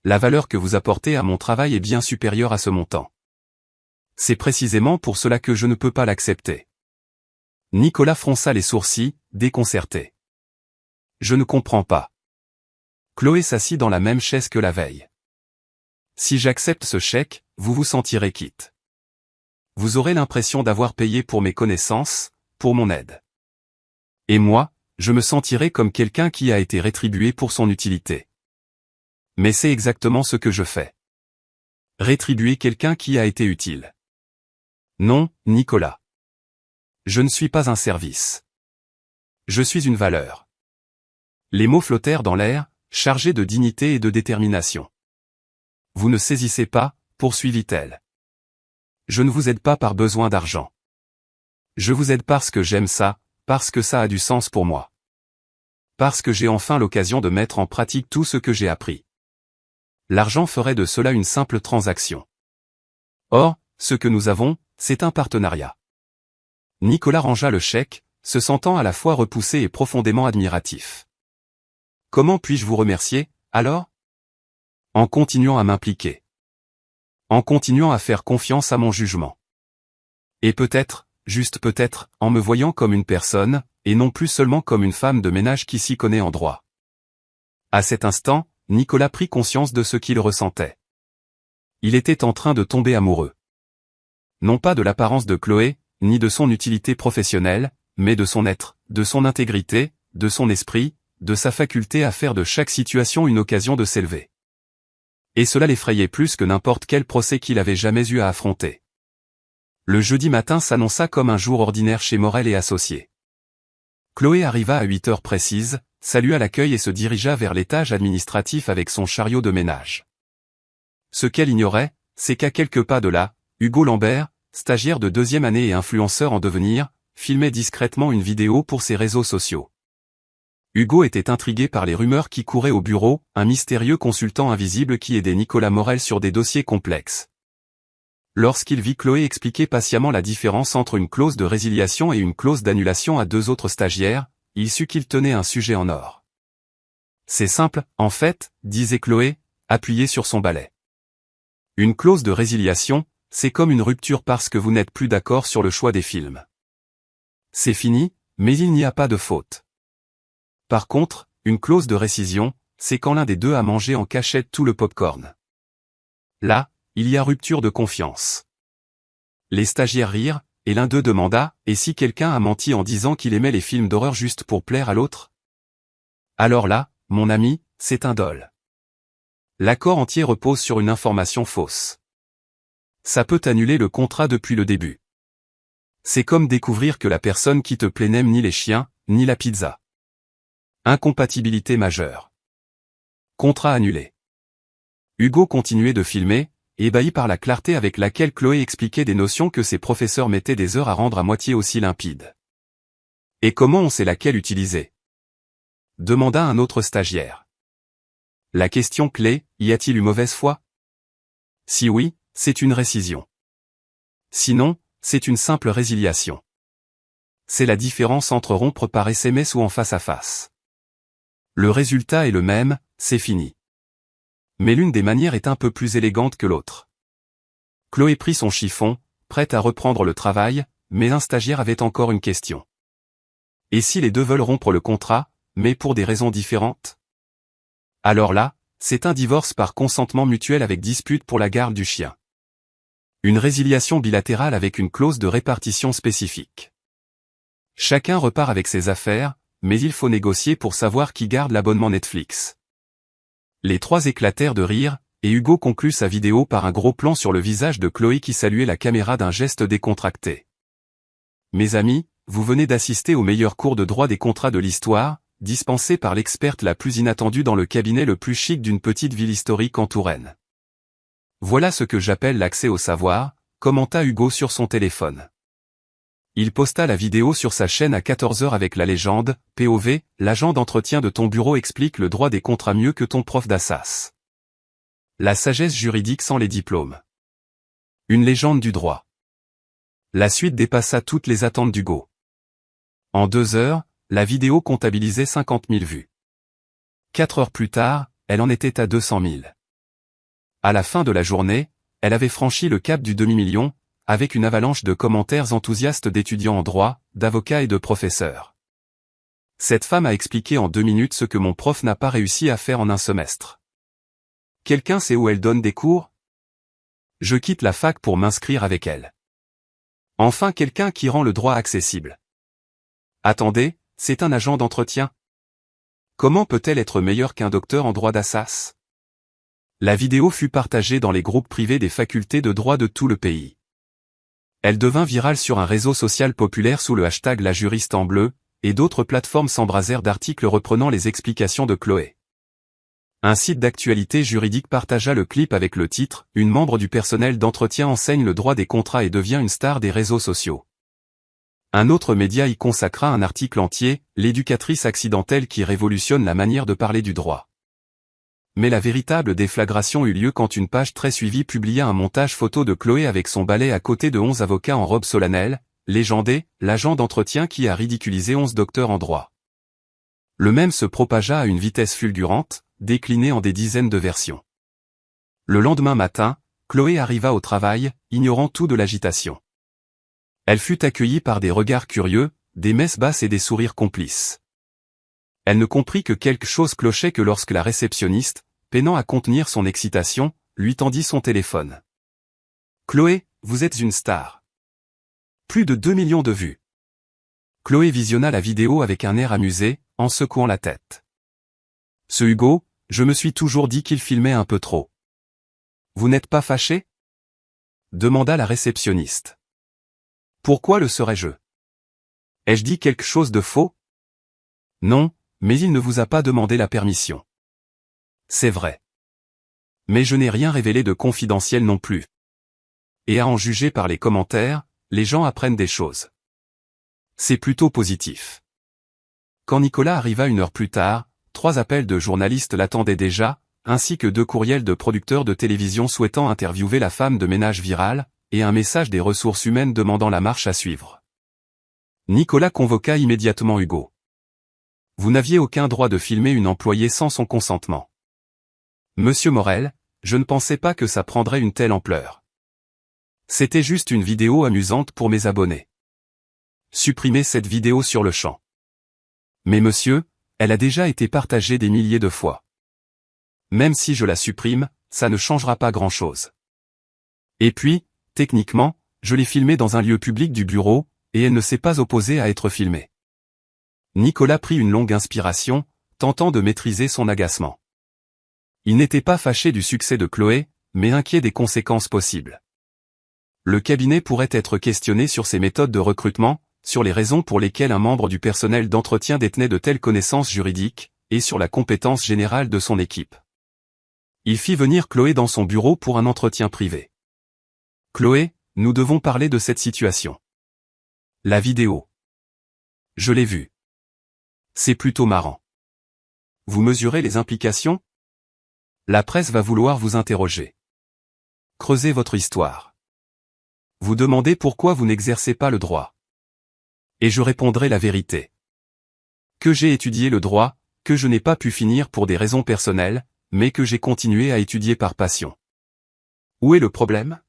La valeur que vous apportez à mon travail est bien supérieure à ce montant. C'est précisément pour cela que je ne peux pas l'accepter. » Nicolas fronça les sourcils, déconcerté. « Je ne comprends pas. » Chloé s'assit dans la même chaise que la veille. « Si j'accepte ce chèque, vous vous sentirez quitte. Vous aurez l'impression d'avoir payé pour mes connaissances, pour mon aide. Et moi, je me sentirai comme quelqu'un qui a été rétribué pour son utilité. Mais c'est exactement ce que je fais. Rétribuer quelqu'un qui a été utile. Non, Nicolas. Je ne suis pas un service. Je suis une valeur. » Les mots flottèrent dans l'air, chargés de dignité et de détermination. « Vous ne saisissez pas, poursuivit-elle. Je ne vous aide pas par besoin d'argent. Je vous aide parce que j'aime ça, parce que ça a du sens pour moi. Parce que j'ai enfin l'occasion de mettre en pratique tout ce que j'ai appris. L'argent ferait de cela une simple transaction. Or, ce que nous avons, c'est un partenariat. » Nicolas rangea le chèque, se sentant à la fois repoussé et profondément admiratif. « Comment puis-je vous remercier, alors ? » ?»« En continuant à m'impliquer. En continuant à faire confiance à mon jugement. Et peut-être, juste peut-être, en me voyant comme une personne, et non plus seulement comme une femme de ménage qui s'y connaît en droit. » À cet instant, Nicolas prit conscience de ce qu'il ressentait. Il était en train de tomber amoureux. Non pas de l'apparence de Chloé, ni de son utilité professionnelle, mais de son être, de son intégrité, de son esprit, de sa faculté à faire de chaque situation une occasion de s'élever. Et cela l'effrayait plus que n'importe quel procès qu'il avait jamais eu à affronter. Le jeudi matin s'annonça comme un jour ordinaire chez Morel et Associés. Chloé arriva à 8 heures précises, salua l'accueil et se dirigea vers l'étage administratif avec son chariot de ménage. Ce qu'elle ignorait, c'est qu'à quelques pas de là, Hugo Lambert, stagiaire de 2e année et influenceur en devenir, filmait discrètement une vidéo pour ses réseaux sociaux. Hugo était intrigué par les rumeurs qui couraient au bureau, un mystérieux consultant invisible qui aidait Nicolas Morel sur des dossiers complexes. Lorsqu'il vit Chloé expliquer patiemment la différence entre une clause de résiliation et une clause d'annulation à 2 autres stagiaires, il sut qu'il tenait un sujet en or. « C'est simple, en fait, » disait Chloé, appuyée sur son balai. « Une clause de résiliation, c'est comme une rupture parce que vous n'êtes plus d'accord sur le choix des films. C'est fini, mais il n'y a pas de faute. Par contre, une clause de rescission, c'est quand l'un des deux a mangé en cachette tout le pop-corn. Là, il y a rupture de confiance. Les stagiaires rirent, et l'un d'eux demanda, et si quelqu'un a menti en disant qu'il aimait les films d'horreur juste pour plaire à l'autre? Alors là, mon ami, c'est un dol. L'accord entier repose sur une information fausse. Ça peut annuler le contrat depuis le début. C'est comme découvrir que la personne qui te plaît n'aime ni les chiens, ni la pizza. Incompatibilité majeure. Contrat annulé. Hugo continuait de filmer, ébahi par la clarté avec laquelle Chloé expliquait des notions que ses professeurs mettaient des heures à rendre à moitié aussi limpides. Et comment on sait laquelle utiliser? Demanda un autre stagiaire. La question clé, y a-t-il eu mauvaise foi? Si oui, c'est une récision. Sinon, c'est une simple résiliation. C'est la différence entre rompre par SMS ou en face à face. Le résultat est le même, c'est fini. Mais l'une des manières est un peu plus élégante que l'autre. Chloé prit son chiffon, prête à reprendre le travail, mais un stagiaire avait encore une question. Et si les deux veulent rompre le contrat, mais pour des raisons différentes? Alors là, c'est un divorce par consentement mutuel avec dispute pour la garde du chien. Une résiliation bilatérale avec une clause de répartition spécifique. Chacun repart avec ses affaires, mais il faut négocier pour savoir qui garde l'abonnement Netflix. Les trois éclatèrent de rire, et Hugo conclut sa vidéo par un gros plan sur le visage de Chloé qui saluait la caméra d'un geste décontracté. Mes amis, vous venez d'assister au meilleur cours de droit des contrats de l'histoire, dispensé par l'experte la plus inattendue dans le cabinet le plus chic d'une petite ville historique en Touraine. Voilà ce que j'appelle l'accès au savoir, commenta Hugo sur son téléphone. Il posta la vidéo sur sa chaîne à 14h avec la légende, POV, l'agent d'entretien de ton bureau explique le droit des contrats mieux que ton prof d'Assas. La sagesse juridique sans les diplômes. Une légende du droit. La suite dépassa toutes les attentes d'Hugo. En 2 heures, la vidéo comptabilisait 50 000 vues. 4 heures plus tard, elle en était à 200 000. À la fin de la journée, elle avait franchi le cap du demi-million, avec une avalanche de commentaires enthousiastes d'étudiants en droit, d'avocats et de professeurs. Cette femme a expliqué en 2 minutes ce que mon prof n'a pas réussi à faire en un semestre. Quelqu'un sait où elle donne des cours? Je quitte la fac pour m'inscrire avec elle. Enfin quelqu'un qui rend le droit accessible. Attendez, c'est un agent d'entretien? Comment peut-elle être meilleure qu'un docteur en droit d'Assas? La vidéo fut partagée dans les groupes privés des facultés de droit de tout le pays. Elle devint virale sur un réseau social populaire sous le hashtag La juriste en bleu, et d'autres plateformes s'embrasèrent d'articles reprenant les explications de Chloé. Un site d'actualité juridique partagea le clip avec le titre « Une membre du personnel d'entretien enseigne le droit des contrats et devient une star des réseaux sociaux ». Un autre média y consacra un article entier, « L'éducatrice accidentelle qui révolutionne la manière de parler du droit ». Mais la véritable déflagration eut lieu quand une page très suivie publia un montage photo de Chloé avec son balai à côté de 11 avocats en robe solennelle, légendé, l'agent d'entretien qui a ridiculisé 11 docteurs en droit. Le mème se propagea à une vitesse fulgurante, décliné en des dizaines de versions. Le lendemain matin, Chloé arriva au travail, ignorant tout de l'agitation. Elle fut accueillie par des regards curieux, des messes basses et des sourires complices. Elle ne comprit que quelque chose clochait que lorsque la réceptionniste, peinant à contenir son excitation, lui tendit son téléphone. « Chloé, vous êtes une star. Plus de 2 millions de vues. » Chloé visionna la vidéo avec un air amusé, en secouant la tête. « Ce Hugo, je me suis toujours dit qu'il filmait un peu trop. Vous n'êtes pas fâché? » demanda la réceptionniste. « Pourquoi le serais-je? Ai-je dit quelque chose de faux? » Non. Mais il ne vous a pas demandé la permission. C'est vrai. Mais je n'ai rien révélé de confidentiel non plus. Et à en juger par les commentaires, les gens apprennent des choses. C'est plutôt positif. Quand Nicolas arriva 1 heure plus tard, 3 appels de journalistes l'attendaient déjà, ainsi que 2 courriels de producteurs de télévision souhaitant interviewer la femme de ménage virale, et un message des ressources humaines demandant la marche à suivre. Nicolas convoqua immédiatement Hugo. Vous n'aviez aucun droit de filmer une employée sans son consentement. Monsieur Morel, je ne pensais pas que ça prendrait une telle ampleur. C'était juste une vidéo amusante pour mes abonnés. Supprimez cette vidéo sur le champ. Mais monsieur, elle a déjà été partagée des milliers de fois. Même si je la supprime, ça ne changera pas grand-chose. Et puis, techniquement, je l'ai filmée dans un lieu public du bureau, et elle ne s'est pas opposée à être filmée. Nicolas prit une longue inspiration, tentant de maîtriser son agacement. Il n'était pas fâché du succès de Chloé, mais inquiet des conséquences possibles. Le cabinet pourrait être questionné sur ses méthodes de recrutement, sur les raisons pour lesquelles un membre du personnel d'entretien détenait de telles connaissances juridiques, et sur la compétence générale de son équipe. Il fit venir Chloé dans son bureau pour un entretien privé. « Chloé, nous devons parler de cette situation. » La vidéo. Je l'ai vue. C'est plutôt marrant. Vous mesurez les implications? La presse va vouloir vous interroger. Creusez votre histoire. Vous demandez pourquoi vous n'exercez pas le droit. Et je répondrai la vérité. Que j'ai étudié le droit, que je n'ai pas pu finir pour des raisons personnelles, mais que j'ai continué à étudier par passion. Où est le problème?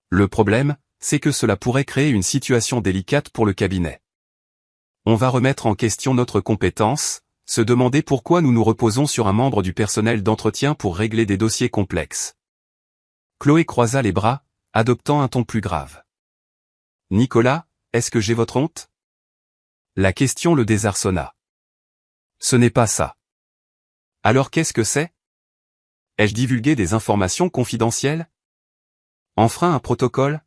Le problème, c'est que cela pourrait créer une situation délicate pour le cabinet. On va remettre en question notre compétence, se demander pourquoi nous nous reposons sur un membre du personnel d'entretien pour régler des dossiers complexes. Chloé croisa les bras, adoptant un ton plus grave. Nicolas, est-ce que j'ai votre honte? La question le désarçonna. Ce n'est pas ça. Alors qu'est-ce que c'est? Ai-je divulgué des informations confidentielles? Enfreint un protocole?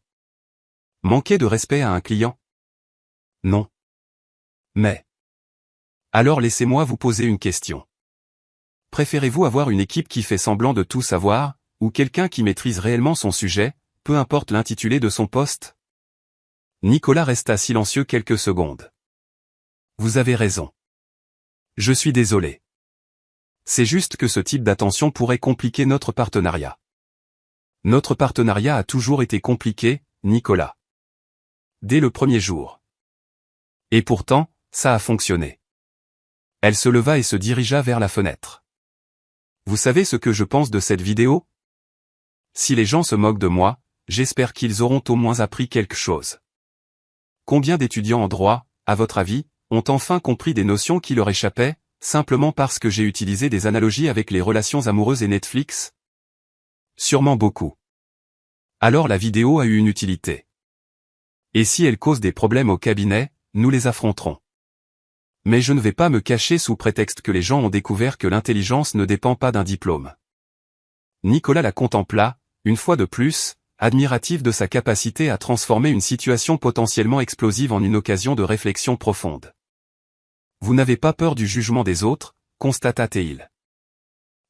Manqué de respect à un client? Non. Mais. Alors laissez-moi vous poser une question. Préférez-vous avoir une équipe qui fait semblant de tout savoir, ou quelqu'un qui maîtrise réellement son sujet, peu importe l'intitulé de son poste? Nicolas resta silencieux quelques secondes. Vous avez raison. Je suis désolé. C'est juste que ce type d'attention pourrait compliquer notre partenariat. Notre partenariat a toujours été compliqué, Nicolas. Dès le premier jour. Et pourtant, ça a fonctionné. Elle se leva et se dirigea vers la fenêtre. Vous savez ce que je pense de cette vidéo? Si les gens se moquent de moi, j'espère qu'ils auront au moins appris quelque chose. Combien d'étudiants en droit, à votre avis, ont enfin compris des notions qui leur échappaient, simplement parce que j'ai utilisé des analogies avec les relations amoureuses et Netflix? Sûrement beaucoup. Alors la vidéo a eu une utilité. Et si elle cause des problèmes au cabinet, nous les affronterons. Mais je ne vais pas me cacher sous prétexte que les gens ont découvert que l'intelligence ne dépend pas d'un diplôme. Nicolas la contempla, une fois de plus, admiratif de sa capacité à transformer une situation potentiellement explosive en une occasion de réflexion profonde. Vous n'avez pas peur du jugement des autres, constata-t-il.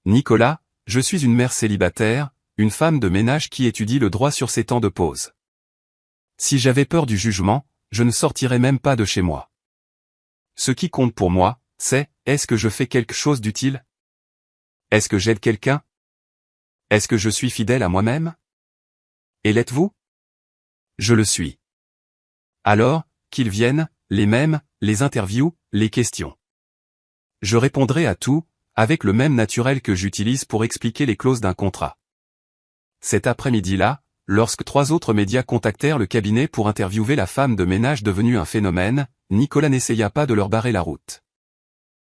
Nicolas, je suis une mère célibataire, une femme de ménage qui étudie le droit sur ses temps de pause. Si j'avais peur du jugement, je ne sortirais même pas de chez moi. Ce qui compte pour moi, c'est, est-ce que je fais quelque chose d'utile? Est-ce que j'aide quelqu'un? Est-ce que je suis fidèle à moi-même? Et l'êtes-vous? Je le suis. Alors, qu'ils viennent, les mêmes, les interviews, les questions. Je répondrai à tout, avec le même naturel que j'utilise pour expliquer les clauses d'un contrat. Cet après-midi-là, lorsque 3 autres médias contactèrent le cabinet pour interviewer la femme de ménage devenue un phénomène, Nicolas n'essaya pas de leur barrer la route.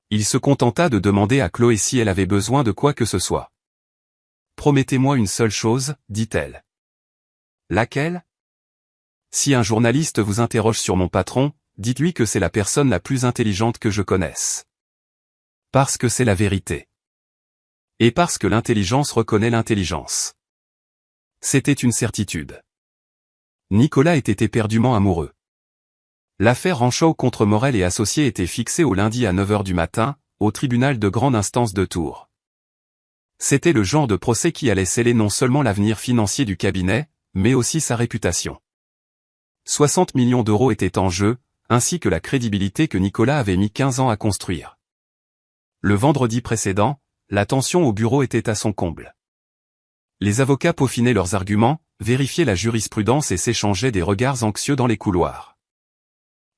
Il se contenta de demander à Chloé si elle avait besoin de quoi que ce soit. « Promettez-moi une seule chose, dit-elle. » Laquelle? Si un journaliste vous interroge sur mon patron, dites-lui que c'est la personne la plus intelligente que je connaisse. Parce que c'est la vérité. Et parce que l'intelligence reconnaît l'intelligence. C'était une certitude. Nicolas était éperdument amoureux. L'affaire Ranchaud contre Morel et associés était fixée au lundi à 9h du matin, au tribunal de grande instance de Tours. C'était le genre de procès qui allait sceller non seulement l'avenir financier du cabinet, mais aussi sa réputation. 60 millions d'euros étaient en jeu, ainsi que la crédibilité que Nicolas avait mis 15 ans à construire. Le vendredi précédent, la tension au bureau était à son comble. Les avocats peaufinaient leurs arguments, vérifiaient la jurisprudence et s'échangeaient des regards anxieux dans les couloirs.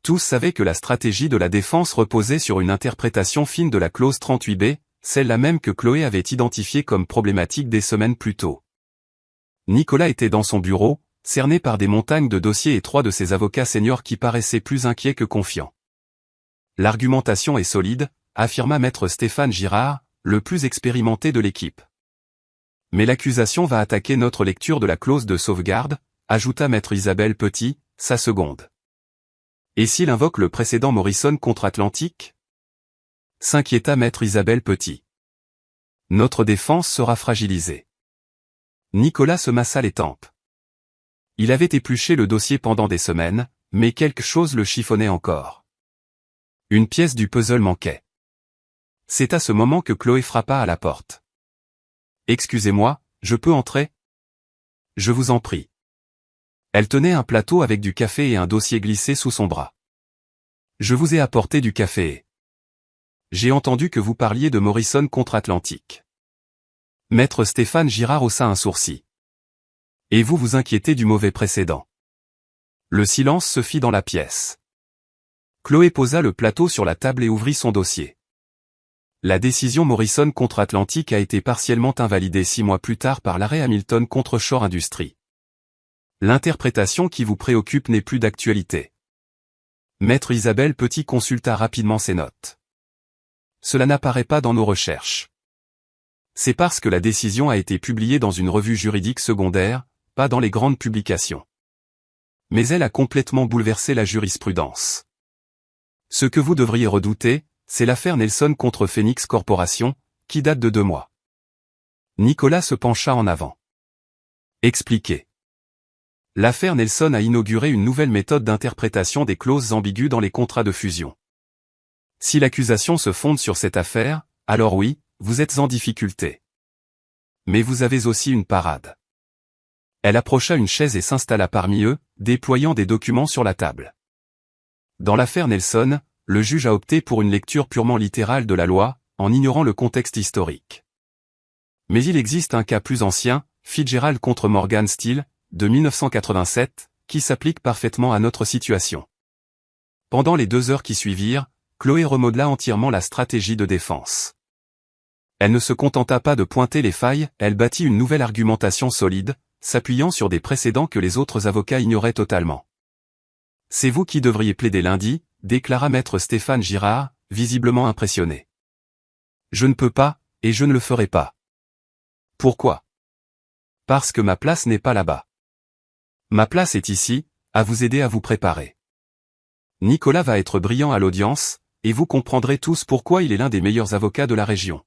Tous savaient que la stratégie de la défense reposait sur une interprétation fine de la clause 38B, celle-là même que Chloé avait identifiée comme problématique des semaines plus tôt. Nicolas était dans son bureau, cerné par des montagnes de dossiers et 3 de ses avocats seniors qui paraissaient plus inquiets que confiants. L'argumentation est solide, affirma maître Stéphane Girard, le plus expérimenté de l'équipe. Mais l'accusation va attaquer notre lecture de la clause de sauvegarde, ajouta maître Isabelle Petit, sa seconde. Et s'il invoque le précédent Morrison contre Atlantic? S'inquiéta maître Isabelle Petit. Notre défense sera fragilisée. Nicolas se massa les tempes. Il avait épluché le dossier pendant des semaines, mais quelque chose le chiffonnait encore. Une pièce du puzzle manquait. C'est à ce moment que Chloé frappa à la porte. « Excusez-moi, je peux entrer ? » « Je vous en prie. » Elle tenait un plateau avec du café et un dossier glissé sous son bras. « Je vous ai apporté du café et... J'ai entendu que vous parliez de Morrison contre Atlantic. » Maître Stéphane Girard haussa un sourcil. « Et vous vous inquiétez du mauvais précédent. » Le silence se fit dans la pièce. Chloé posa le plateau sur la table et ouvrit son dossier. La décision Morrison contre Atlantic a été partiellement invalidée 6 mois plus tard par l'arrêt Hamilton contre Shore Industries. L'interprétation qui vous préoccupe n'est plus d'actualité. Maître Isabelle Petit consulta rapidement ses notes. Cela n'apparaît pas dans nos recherches. C'est parce que la décision a été publiée dans une revue juridique secondaire, pas dans les grandes publications. Mais elle a complètement bouleversé la jurisprudence. Ce que vous devriez redouter, c'est l'affaire Nelson contre Phoenix Corporation, qui date de 2 mois. Nicolas se pencha en avant. Expliquez. L'affaire Nelson a inauguré une nouvelle méthode d'interprétation des clauses ambiguës dans les contrats de fusion. Si l'accusation se fonde sur cette affaire, alors oui, vous êtes en difficulté. Mais vous avez aussi une parade. Elle approcha une chaise et s'installa parmi eux, déployant des documents sur la table. Dans l'affaire Nelson, le juge a opté pour une lecture purement littérale de la loi, en ignorant le contexte historique. Mais il existe un cas plus ancien, Fitzgerald contre Morgan Steel, de 1987, qui s'applique parfaitement à notre situation. Pendant les 2 heures qui suivirent, Chloé remodela entièrement la stratégie de défense. Elle ne se contenta pas de pointer les failles, elle bâtit une nouvelle argumentation solide, s'appuyant sur des précédents que les autres avocats ignoraient totalement. « C'est vous qui devriez plaider lundi », déclara maître Stéphane Girard, visiblement impressionné. « Je ne peux pas, et je ne le ferai pas. » « Pourquoi ? » « Parce que ma place n'est pas là-bas. Ma place est ici, à vous aider à vous préparer. Nicolas va être brillant à l'audience, et vous comprendrez tous pourquoi il est l'un des meilleurs avocats de la région. »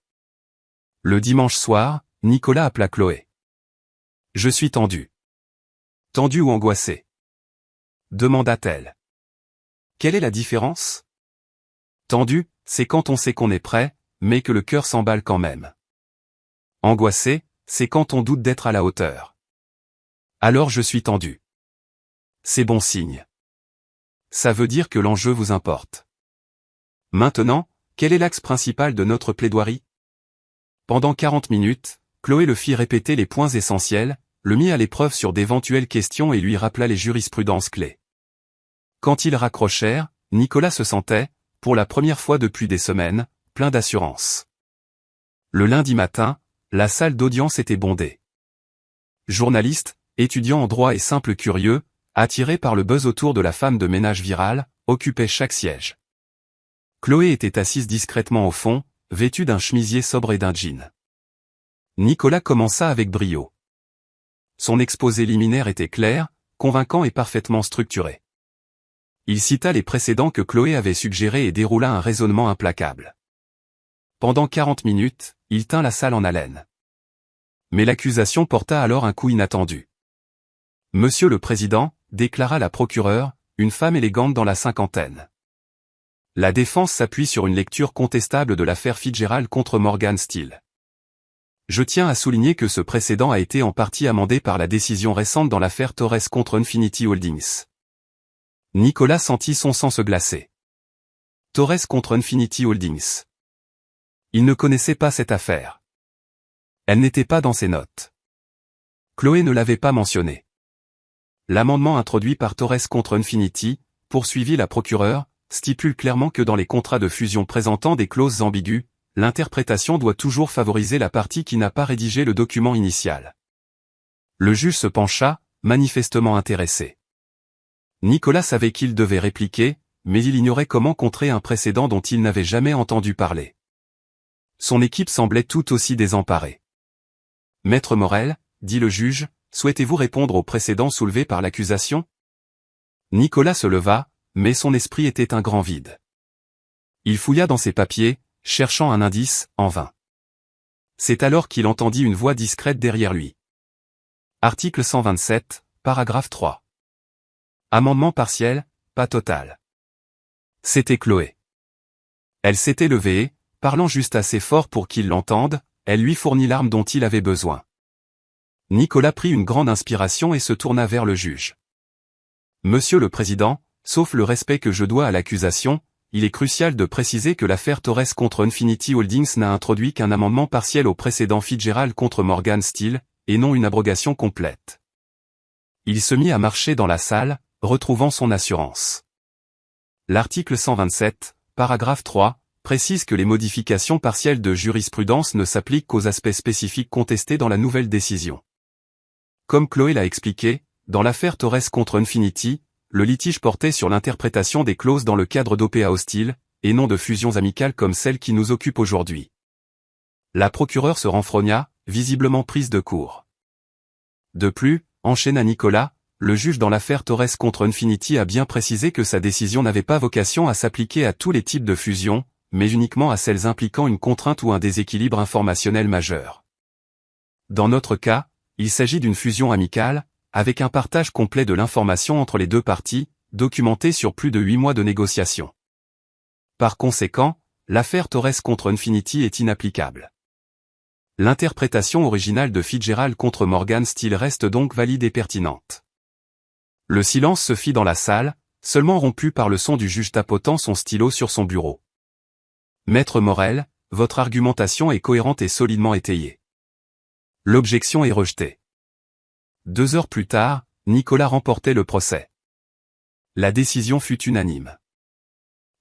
Le dimanche soir, Nicolas appela Chloé. « Je suis tendu. »« Tendu ou angoissé ?» demanda-t-elle. « Quelle est la différence ? Tendu, c'est quand on sait qu'on est prêt, mais que le cœur s'emballe quand même. Angoissé, c'est quand on doute d'être à la hauteur. Alors je suis tendu. C'est bon signe. Ça veut dire que l'enjeu vous importe. Maintenant, quel est l'axe principal de notre plaidoirie ? Pendant 40 minutes, Chloé le fit répéter les points essentiels, le mit à l'épreuve sur d'éventuelles questions et lui rappela les jurisprudences clés. Quand ils raccrochèrent, Nicolas se sentait, pour la première fois depuis des semaines, plein d'assurance. Le lundi matin, la salle d'audience était bondée. Journalistes, étudiants en droit et simples curieux, attirés par le buzz autour de la femme de ménage virale, occupaient chaque siège. Chloé était assise discrètement au fond, vêtue d'un chemisier sobre et d'un jean. Nicolas commença avec brio. Son exposé liminaire était clair, convaincant et parfaitement structuré. Il cita les précédents que Chloé avait suggérés et déroula un raisonnement implacable. Pendant 40 minutes, il tint la salle en haleine. Mais l'accusation porta alors un coup inattendu. « Monsieur le Président », déclara la procureure, une femme élégante dans la cinquantaine. La défense s'appuie sur une lecture contestable de l'affaire Fitzgerald contre Morgan Steel. Je tiens à souligner que ce précédent a été en partie amendé par la décision récente dans l'affaire Torres contre Infinity Holdings. Nicolas sentit son sang se glacer. Torres contre Infinity Holdings. Il ne connaissait pas cette affaire. Elle n'était pas dans ses notes. Chloé ne l'avait pas mentionnée. L'amendement introduit par Torres contre Infinity, poursuivit la procureure, stipule clairement que dans les contrats de fusion présentant des clauses ambiguës, l'interprétation doit toujours favoriser la partie qui n'a pas rédigé le document initial. Le juge se pencha, manifestement intéressé. Nicolas savait qu'il devait répliquer, mais il ignorait comment contrer un précédent dont il n'avait jamais entendu parler. Son équipe semblait tout aussi désemparée. « Maître Morel, dit le juge, souhaitez-vous répondre aux précédents soulevés par l'accusation? Nicolas se leva, mais son esprit était un grand vide. Il fouilla dans ses papiers, cherchant un indice, en vain. C'est alors qu'il entendit une voix discrète derrière lui. Article 127, paragraphe 3. Amendement partiel, pas total. C'était Chloé. Elle s'était levée et, parlant juste assez fort pour qu'il l'entende, elle lui fournit l'arme dont il avait besoin. Nicolas prit une grande inspiration et se tourna vers le juge. Monsieur le Président, sauf le respect que je dois à l'accusation, il est crucial de préciser que l'affaire Torres contre Infinity Holdings n'a introduit qu'un amendement partiel au précédent Fitzgerald contre Morgan Stanley, et non une abrogation complète. Il se mit à marcher dans la salle, retrouvant son assurance. L'article 127, paragraphe 3, précise que les modifications partielles de jurisprudence ne s'appliquent qu'aux aspects spécifiques contestés dans la nouvelle décision. Comme Chloé l'a expliqué, dans l'affaire Torres contre Infinity, le litige portait sur l'interprétation des clauses dans le cadre d'OPA hostiles, et non de fusions amicales comme celle qui nous occupe aujourd'hui. La procureure se renfrogna, visiblement prise de court. De plus, enchaîna Nicolas, le juge dans l'affaire Torres contre Infinity a bien précisé que sa décision n'avait pas vocation à s'appliquer à tous les types de fusions, mais uniquement à celles impliquant une contrainte ou un déséquilibre informationnel majeur. Dans notre cas, il s'agit d'une fusion amicale, avec un partage complet de l'information entre les deux parties, documenté sur plus de 8 mois de négociations. Par conséquent, l'affaire Torres contre Infinity est inapplicable. L'interprétation originale de Fitzgerald contre Morgan Stanley reste donc valide et pertinente. Le silence se fit dans la salle, seulement rompu par le son du juge tapotant son stylo sur son bureau. Maître Morel, votre argumentation est cohérente et solidement étayée. L'objection est rejetée. 2 heures plus tard, Nicolas remportait le procès. La décision fut unanime.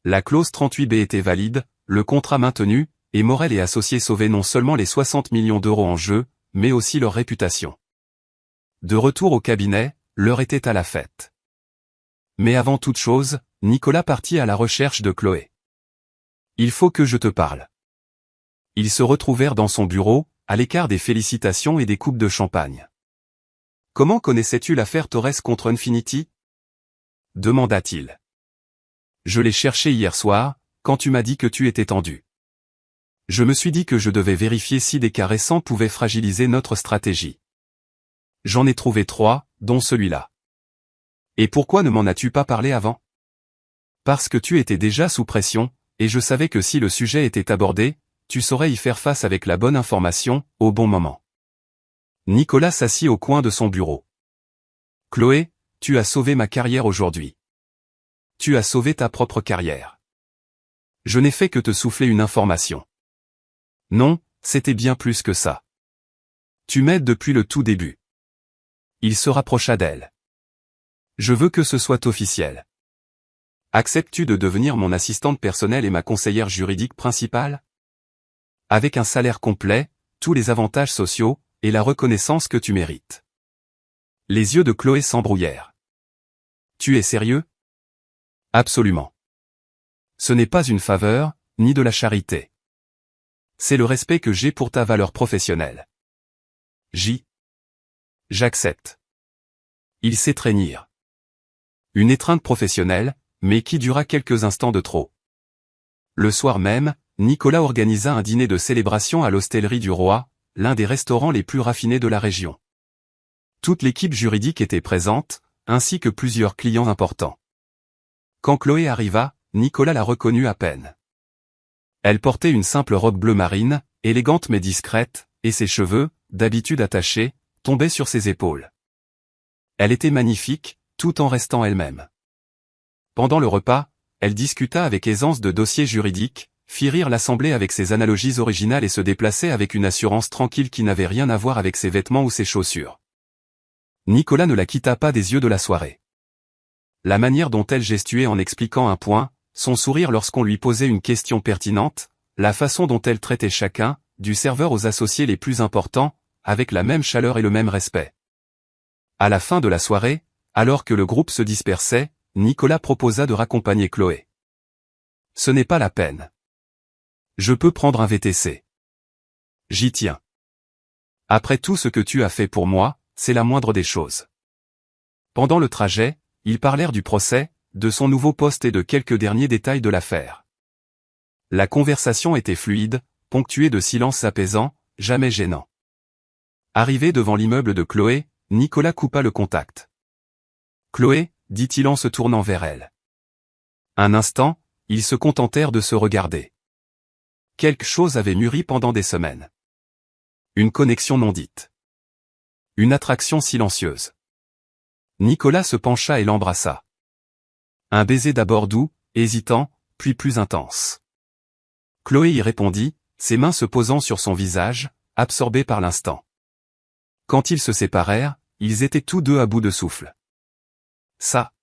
La clause 38B était valide, le contrat maintenu, et Morel et associés sauvaient non seulement les 60 millions d'euros en jeu, mais aussi leur réputation. De retour au cabinet, l'heure était à la fête. Mais avant toute chose, Nicolas partit à la recherche de Chloé. Il faut que je te parle. Ils se retrouvèrent dans son bureau, à l'écart des félicitations et des coupes de champagne. Comment connaissais-tu l'affaire Torres contre Infinity? Demanda-t-il. Je l'ai cherché hier soir, quand tu m'as dit que tu étais tendu. Je me suis dit que je devais vérifier si des cas récents pouvaient fragiliser notre stratégie. J'en ai trouvé 3, dont celui-là. Et pourquoi ne m'en as-tu pas parlé avant? Parce que tu étais déjà sous pression, et je savais que si le sujet était abordé, tu saurais y faire face avec la bonne information, au bon moment. Nicolas s'assit au coin de son bureau. Chloé, tu as sauvé ma carrière aujourd'hui. Tu as sauvé ta propre carrière. Je n'ai fait que te souffler une information. Non, c'était bien plus que ça. Tu m'aides depuis le tout début. Il se rapprocha d'elle. Je veux que ce soit officiel. Acceptes-tu de devenir mon assistante personnelle et ma conseillère juridique principale? Avec un salaire complet, tous les avantages sociaux, et la reconnaissance que tu mérites. Les yeux de Chloé s'embrouillèrent. Tu es sérieux? Absolument. Ce n'est pas une faveur, ni de la charité. C'est le respect que j'ai pour ta valeur professionnelle. J'accepte. Ils s'étreignirent. Une étreinte professionnelle, mais qui dura quelques instants de trop. Le soir même, Nicolas organisa un dîner de célébration à l'Hostellerie du Roi, l'un des restaurants les plus raffinés de la région. Toute l'équipe juridique était présente, ainsi que plusieurs clients importants. Quand Chloé arriva, Nicolas la reconnut à peine. Elle portait une simple robe bleu marine, élégante mais discrète, et ses cheveux, d'habitude attachés, tombaient sur ses épaules. Elle était magnifique, tout en restant elle-même. Pendant le repas, elle discuta avec aisance de dossiers juridiques, fit rire l'assemblée avec ses analogies originales et se déplaçait avec une assurance tranquille qui n'avait rien à voir avec ses vêtements ou ses chaussures. Nicolas ne la quitta pas des yeux de la soirée. La manière dont elle gestuait en expliquant un point, son sourire lorsqu'on lui posait une question pertinente, la façon dont elle traitait chacun, du serveur aux associés les plus importants, avec la même chaleur et le même respect. À la fin de la soirée, alors que le groupe se dispersait, Nicolas proposa de raccompagner Chloé. Ce n'est pas la peine. Je peux prendre un VTC. J'y tiens. Après tout ce que tu as fait pour moi, c'est la moindre des choses. Pendant le trajet, ils parlèrent du procès, de son nouveau poste et de quelques derniers détails de l'affaire. La conversation était fluide, ponctuée de silences apaisants, jamais gênants. Arrivé devant l'immeuble de Chloé, Nicolas coupa le contact. « Chloé » dit-il en se tournant vers elle. Un instant, ils se contentèrent de se regarder. Quelque chose avait mûri pendant des semaines. Une connexion non dite. Une attraction silencieuse. Nicolas se pencha et l'embrassa. Un baiser d'abord doux, hésitant, puis plus intense. Chloé y répondit, ses mains se posant sur son visage, absorbés par l'instant. Quand ils se séparèrent, ils étaient tous deux à bout de souffle. Ça.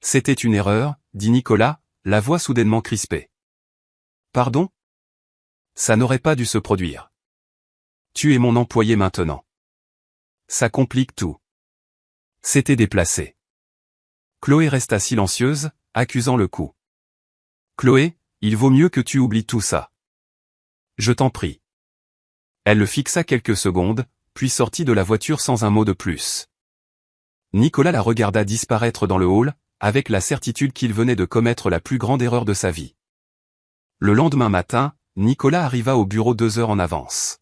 C'était une erreur, dit Nicolas, la voix soudainement crispée. Pardon ? Ça n'aurait pas dû se produire. Tu es mon employé maintenant. Ça complique tout. C'était déplacé. Chloé resta silencieuse, accusant le coup. Chloé, il vaut mieux que tu oublies tout ça. Je t'en prie. Elle le fixa quelques secondes, puis sortit de la voiture sans un mot de plus. Nicolas la regarda disparaître dans le hall, avec la certitude qu'il venait de commettre la plus grande erreur de sa vie. Le lendemain matin, Nicolas arriva au bureau 2 heures en avance.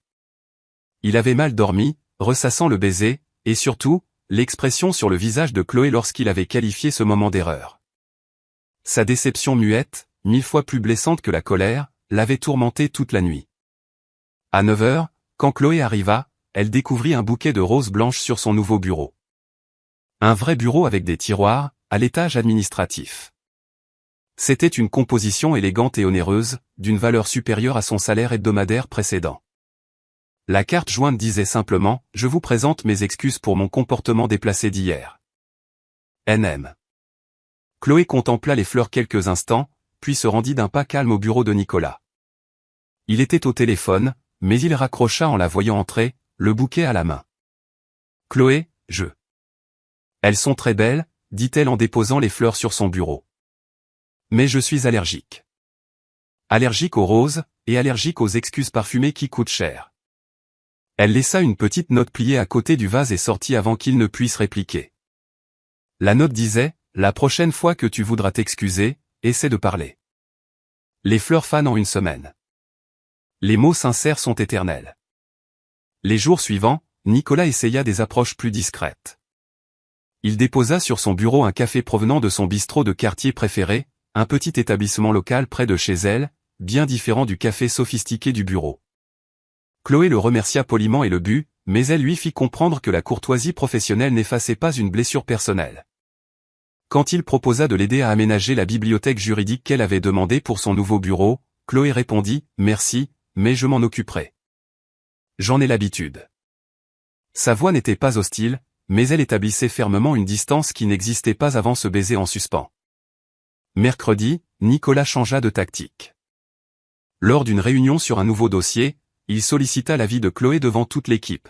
Il avait mal dormi, ressassant le baiser, et surtout, l'expression sur le visage de Chloé lorsqu'il avait qualifié ce moment d'erreur. Sa déception muette, 1000 fois plus blessante que la colère, l'avait tourmenté toute la nuit. À 9 heures, quand Chloé arriva, elle découvrit un bouquet de roses blanches sur son nouveau bureau. Un vrai bureau avec des tiroirs, à l'étage administratif. C'était une composition élégante et onéreuse, d'une valeur supérieure à son salaire hebdomadaire précédent. La carte jointe disait simplement « Je vous présente mes excuses pour mon comportement déplacé d'hier. NM ». Chloé contempla les fleurs quelques instants, puis se rendit d'un pas calme au bureau de Nicolas. Il était au téléphone, mais il raccrocha en la voyant entrer, le bouquet à la main. « Chloé, je... » « Elles sont très belles, » dit-elle en déposant les fleurs sur son bureau. « Mais je suis allergique. Allergique aux roses, et allergique aux excuses parfumées qui coûtent cher. » Elle laissa une petite note pliée à côté du vase et sortit avant qu'il ne puisse répliquer. La note disait « La prochaine fois que tu voudras t'excuser, essaie de parler. » Les fleurs fanent en une semaine. Les mots sincères sont éternels. Les jours suivants, Nicolas essaya des approches plus discrètes. Il déposa sur son bureau un café provenant de son bistrot de quartier préféré, un petit établissement local près de chez elle, bien différent du café sophistiqué du bureau. Chloé le remercia poliment et le but, mais elle lui fit comprendre que la courtoisie professionnelle n'effaçait pas une blessure personnelle. Quand il proposa de l'aider à aménager la bibliothèque juridique qu'elle avait demandée pour son nouveau bureau, Chloé répondit « Merci, mais je m'en occuperai. J'en ai l'habitude. » Sa voix n'était pas hostile, mais elle établissait fermement une distance qui n'existait pas avant ce baiser en suspens. Mercredi, Nicolas changea de tactique. Lors d'une réunion sur un nouveau dossier, il sollicita l'avis de Chloé devant toute l'équipe.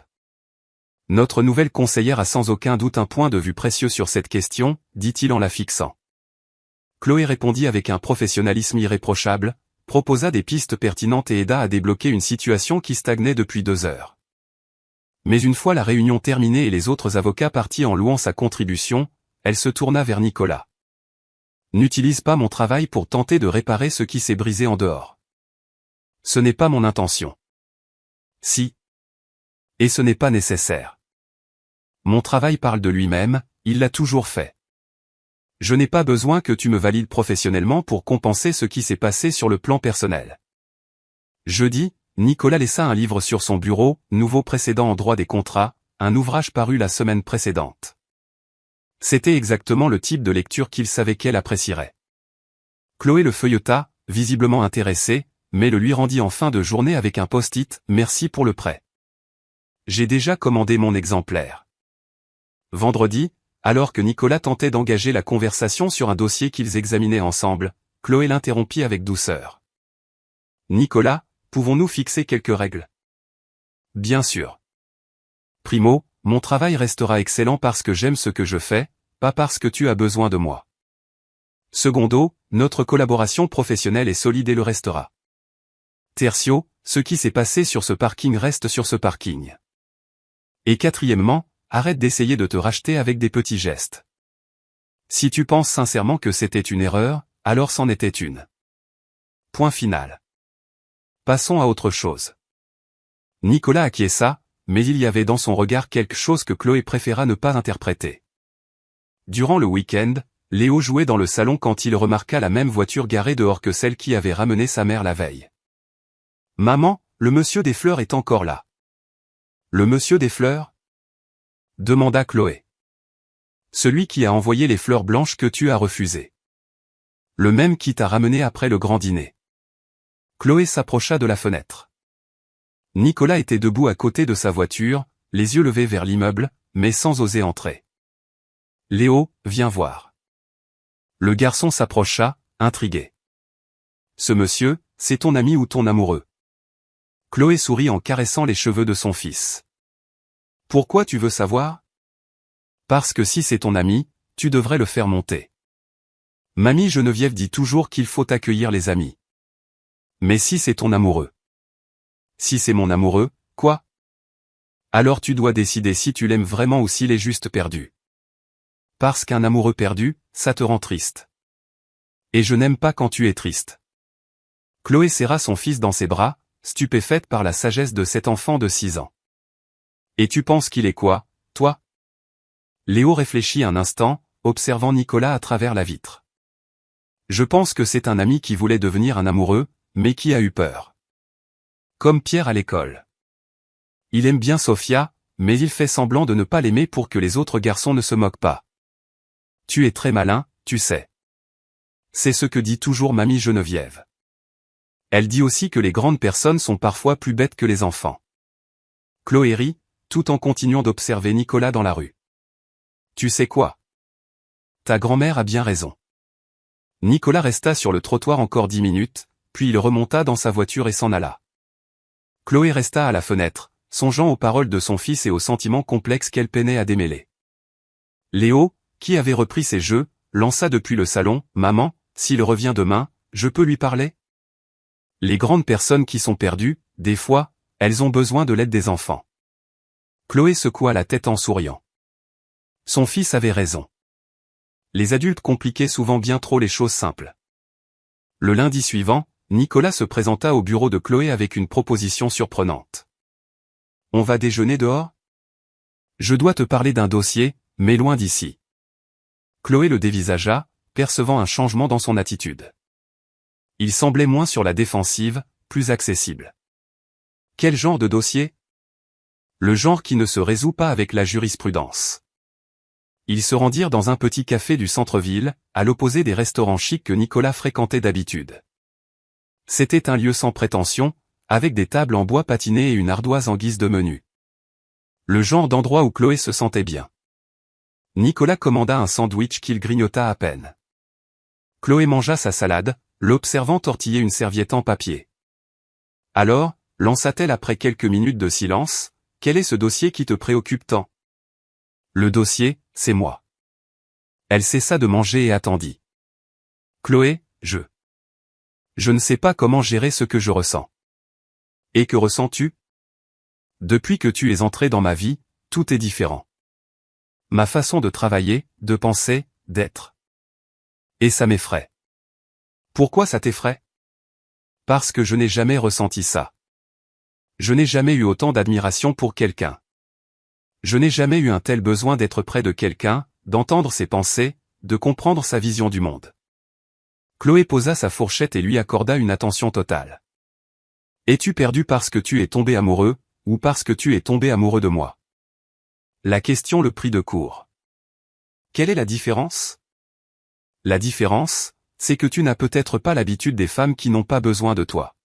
Notre nouvelle conseillère a sans aucun doute un point de vue précieux sur cette question, dit-il en la fixant. Chloé répondit avec un professionnalisme irréprochable, proposa des pistes pertinentes et aida à débloquer une situation qui stagnait depuis 2 heures. Mais une fois la réunion terminée et les autres avocats partis en louant sa contribution, elle se tourna vers Nicolas. « N'utilise pas mon travail pour tenter de réparer ce qui s'est brisé en dehors. Ce n'est pas mon intention. Si. Et ce n'est pas nécessaire. Mon travail parle de lui-même, il l'a toujours fait. Je n'ai pas besoin que tu me valides professionnellement pour compenser ce qui s'est passé sur le plan personnel. » Jeudi, Nicolas laissa un livre sur son bureau, nouveau précédent en droit des contrats, un ouvrage paru la semaine précédente. C'était exactement le type de lecture qu'il savait qu'elle apprécierait. Chloé le feuilleta, visiblement intéressée, mais le lui rendit en fin de journée avec un post-it « Merci pour le prêt. J'ai déjà commandé mon exemplaire. » Vendredi, alors que Nicolas tentait d'engager la conversation sur un dossier qu'ils examinaient ensemble, Chloé l'interrompit avec douceur. « Nicolas, pouvons-nous fixer quelques règles ? » Bien sûr. Primo, mon travail restera excellent parce que j'aime ce que je fais, pas parce que tu as besoin de moi. Secondo, notre collaboration professionnelle est solide et le restera. Tertio, ce qui s'est passé sur ce parking reste sur ce parking. Et quatrièmement, arrête d'essayer de te racheter avec des petits gestes. Si tu penses sincèrement que c'était une erreur, alors c'en était une. Point final. Passons à autre chose. Nicolas acquiesça, mais il y avait dans son regard quelque chose que Chloé préféra ne pas interpréter. Durant le week-end, Léo jouait dans le salon quand il remarqua la même voiture garée dehors que celle qui avait ramené sa mère la veille. « Maman, le monsieur des fleurs est encore là. »« Le monsieur des fleurs ?» demanda Chloé. « Celui qui a envoyé les fleurs blanches que tu as refusées. Le même qui t'a ramené après le grand dîner. » Chloé s'approcha de la fenêtre. Nicolas était debout à côté de sa voiture, les yeux levés vers l'immeuble, mais sans oser entrer. « Léo, viens voir. » Le garçon s'approcha, intrigué. « Ce monsieur, c'est ton ami ou ton amoureux ?» Chloé sourit en caressant les cheveux de son fils. « Pourquoi tu veux savoir ? » Parce que si c'est ton ami, tu devrais le faire monter. Mamie Geneviève dit toujours qu'il faut accueillir les amis. Mais si c'est ton amoureux. Si c'est mon amoureux, quoi ? Alors tu dois décider si tu l'aimes vraiment ou s'il est juste perdu. Parce qu'un amoureux perdu, ça te rend triste. Et je n'aime pas quand tu es triste. Chloé serra son fils dans ses bras, stupéfaite par la sagesse de cet enfant de 6 ans. Et tu penses qu'il est quoi, toi ? Léo réfléchit un instant, observant Nicolas à travers la vitre. Je pense que c'est un ami qui voulait devenir un amoureux, mais qui a eu peur. Comme Pierre à l'école. Il aime bien Sophia, mais il fait semblant de ne pas l'aimer pour que les autres garçons ne se moquent pas. Tu es très malin, tu sais. C'est ce que dit toujours mamie Geneviève. Elle dit aussi que les grandes personnes sont parfois plus bêtes que les enfants. Chloé rit, tout en continuant d'observer Nicolas dans la rue. Tu sais quoi ? Ta grand-mère a bien raison. Nicolas resta sur le trottoir encore 10 minutes, puis il remonta dans sa voiture et s'en alla. Chloé resta à la fenêtre, songeant aux paroles de son fils et aux sentiments complexes qu'elle peinait à démêler. Léo, qui avait repris ses jeux, lança depuis le salon, « Maman, s'il revient demain, je peux lui parler ? » Les grandes personnes qui sont perdues, des fois, elles ont besoin de l'aide des enfants. Chloé secoua la tête en souriant. Son fils avait raison. Les adultes compliquaient souvent bien trop les choses simples. Le lundi suivant, Nicolas se présenta au bureau de Chloé avec une proposition surprenante. « On va déjeuner dehors ? Je dois te parler d'un dossier, mais loin d'ici. » Chloé le dévisagea, percevant un changement dans son attitude. Il semblait moins sur la défensive, plus accessible. Quel genre de dossier ? Le genre qui ne se résout pas avec la jurisprudence. Ils se rendirent dans un petit café du centre-ville, à l'opposé des restaurants chics que Nicolas fréquentait d'habitude. C'était un lieu sans prétention, avec des tables en bois patiné et une ardoise en guise de menu. Le genre d'endroit où Chloé se sentait bien. Nicolas commanda un sandwich qu'il grignota à peine. Chloé mangea sa salade, l'observant tortiller une serviette en papier. Alors, lança-t-elle après quelques minutes de silence, « Quel est ce dossier qui te préoccupe tant ? » Le dossier, c'est moi. Elle cessa de manger et attendit. Chloé, je ne sais pas comment gérer ce que je ressens. Et que ressens-tu ? Depuis que tu es entré dans ma vie, tout est différent. Ma façon de travailler, de penser, d'être. Et ça m'effraie. Pourquoi ça t'effraie ? Parce que je n'ai jamais ressenti ça. Je n'ai jamais eu autant d'admiration pour quelqu'un. Je n'ai jamais eu un tel besoin d'être près de quelqu'un, d'entendre ses pensées, de comprendre sa vision du monde. Chloé posa sa fourchette et lui accorda une attention totale. Es-tu perdu parce que tu es tombé amoureux, ou parce que tu es tombé amoureux de moi ? La question le prit de court. Quelle est la différence ? La différence, c'est que tu n'as peut-être pas l'habitude des femmes qui n'ont pas besoin de toi.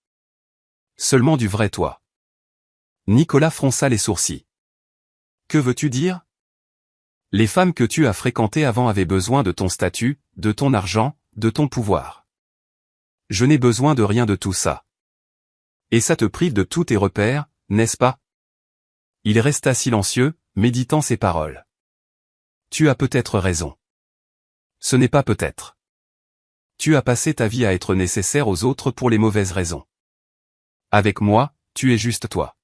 Seulement du vrai toi. Nicolas fronça les sourcils. Que veux-tu dire ? Les femmes que tu as fréquentées avant avaient besoin de ton statut, de ton argent, de ton pouvoir. Je n'ai besoin de rien de tout ça. Et ça te prive de tous tes repères, n'est-ce pas ? Il resta silencieux, méditant ses paroles. Tu as peut-être raison. Ce n'est pas peut-être. Tu as passé ta vie à être nécessaire aux autres pour les mauvaises raisons. Avec moi, tu es juste toi.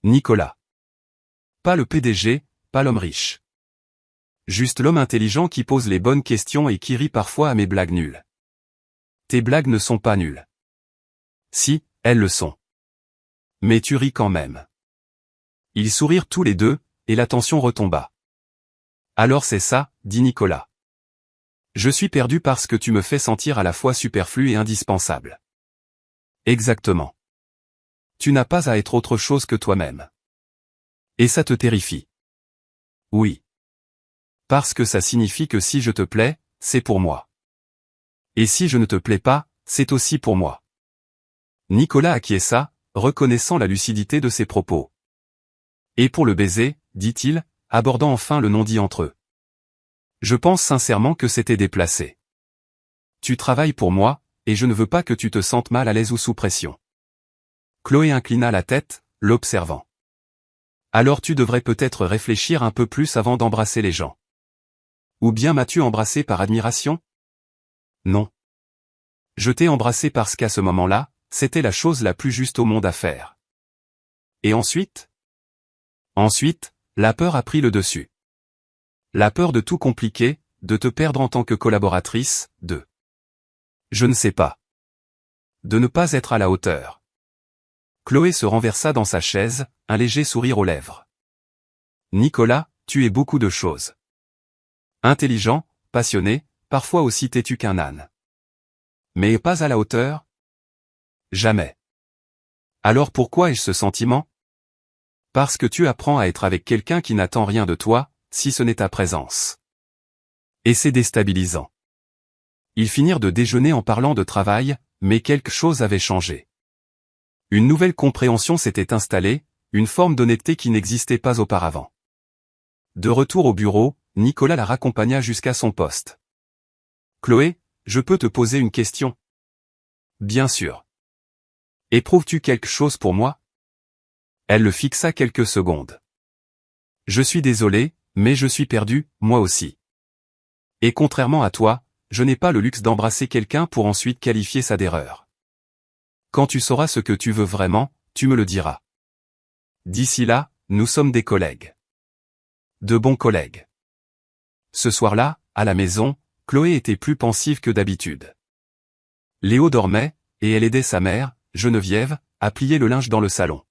Nicolas. Pas le PDG, pas l'homme riche. Juste l'homme intelligent qui pose les bonnes questions et qui rit parfois à mes blagues nulles. Tes blagues ne sont pas nulles. Si, elles le sont. Mais tu ris quand même. Ils sourirent tous les deux, et la tension retomba. Alors c'est ça, dit Nicolas. Je suis perdu parce que tu me fais sentir à la fois superflu et indispensable. Exactement. Tu n'as pas à être autre chose que toi-même. Et ça te terrifie. Oui. Parce que ça signifie que si je te plais, c'est pour moi. Et si je ne te plais pas, c'est aussi pour moi. Nicolas acquiesça, reconnaissant la lucidité de ses propos. Et pour le baiser, dit-il, abordant enfin le non-dit entre eux. Je pense sincèrement que c'était déplacé. Tu travailles pour moi, et je ne veux pas que tu te sentes mal à l'aise ou sous pression. Chloé inclina la tête, l'observant. Alors tu devrais peut-être réfléchir un peu plus avant d'embrasser les gens. Ou bien m'as-tu embrassé par admiration? Non. Je t'ai embrassé parce qu'à ce moment-là, c'était la chose la plus juste au monde à faire. Et ensuite? Ensuite, la peur a pris le dessus. La peur de tout compliquer, de te perdre en tant que collaboratrice, de... Je ne sais pas. De ne pas être à la hauteur. Chloé se renversa dans sa chaise, un léger sourire aux lèvres. Nicolas, tu es beaucoup de choses. Intelligent, passionné, parfois aussi têtu qu'un âne. Mais pas à la hauteur? Jamais. Alors pourquoi ai-je ce sentiment? Parce que tu apprends à être avec quelqu'un qui n'attend rien de toi, si ce n'est ta présence. Et c'est déstabilisant. Ils finirent de déjeuner en parlant de travail, mais quelque chose avait changé. Une nouvelle compréhension s'était installée, une forme d'honnêteté qui n'existait pas auparavant. De retour au bureau, Nicolas la raccompagna jusqu'à son poste. Chloé, je peux te poser une question? Bien sûr. Éprouves-tu quelque chose pour moi? Elle le fixa quelques secondes. Je suis désolé, mais je suis perdu, moi aussi. Et contrairement à toi, je n'ai pas le luxe d'embrasser quelqu'un pour ensuite qualifier ça d'erreur. Quand tu sauras ce que tu veux vraiment, tu me le diras. D'ici là, nous sommes des collègues. De bons collègues. Ce soir-là, à la maison, Chloé était plus pensive que d'habitude. Léo dormait, et elle aidait sa mère, Geneviève, à plier le linge dans le salon.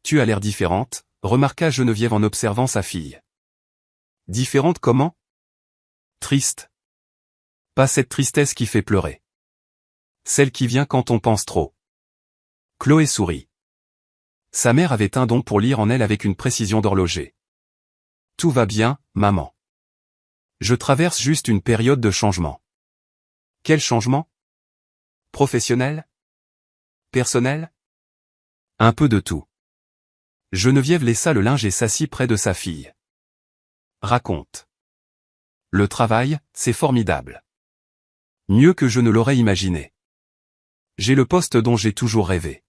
Tu as l'air différente, remarqua Geneviève en observant sa fille. Différente comment? Triste. Pas cette tristesse qui fait pleurer. Celle qui vient quand on pense trop. Chloé sourit. Sa mère avait un don pour lire en elle avec une précision d'horloger. Tout va bien, maman. Je traverse juste une période de changement. Quel changement? Professionnel? Personnel? Un peu de tout. Geneviève laissa le linge et s'assit près de sa fille. Raconte. Le travail, c'est formidable. Mieux que je ne l'aurais imaginé. J'ai le poste dont j'ai toujours rêvé.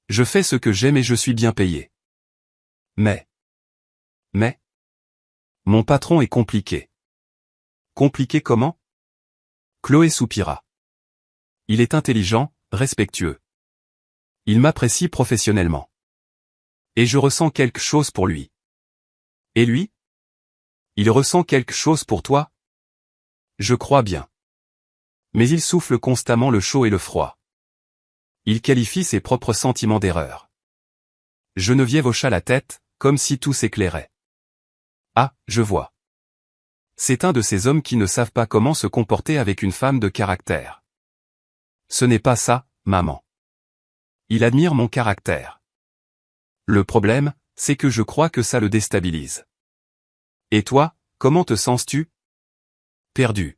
Je fais ce que j'aime et je suis bien payé. Mais, mon patron est compliqué. Compliqué comment? Chloé soupira. Il est intelligent, respectueux. Il m'apprécie professionnellement. Et je ressens quelque chose pour lui. Et lui? Il ressent quelque chose pour toi? Je crois bien. Mais il souffle constamment le chaud et le froid. Il qualifie ses propres sentiments d'erreur. Geneviève hocha la tête, comme si tout s'éclairait. Ah, je vois. C'est un de ces hommes qui ne savent pas comment se comporter avec une femme de caractère. Ce n'est pas ça, maman. Il admire mon caractère. Le problème, c'est que je crois que ça le déstabilise. Et toi, comment te sens-tu? Perdu.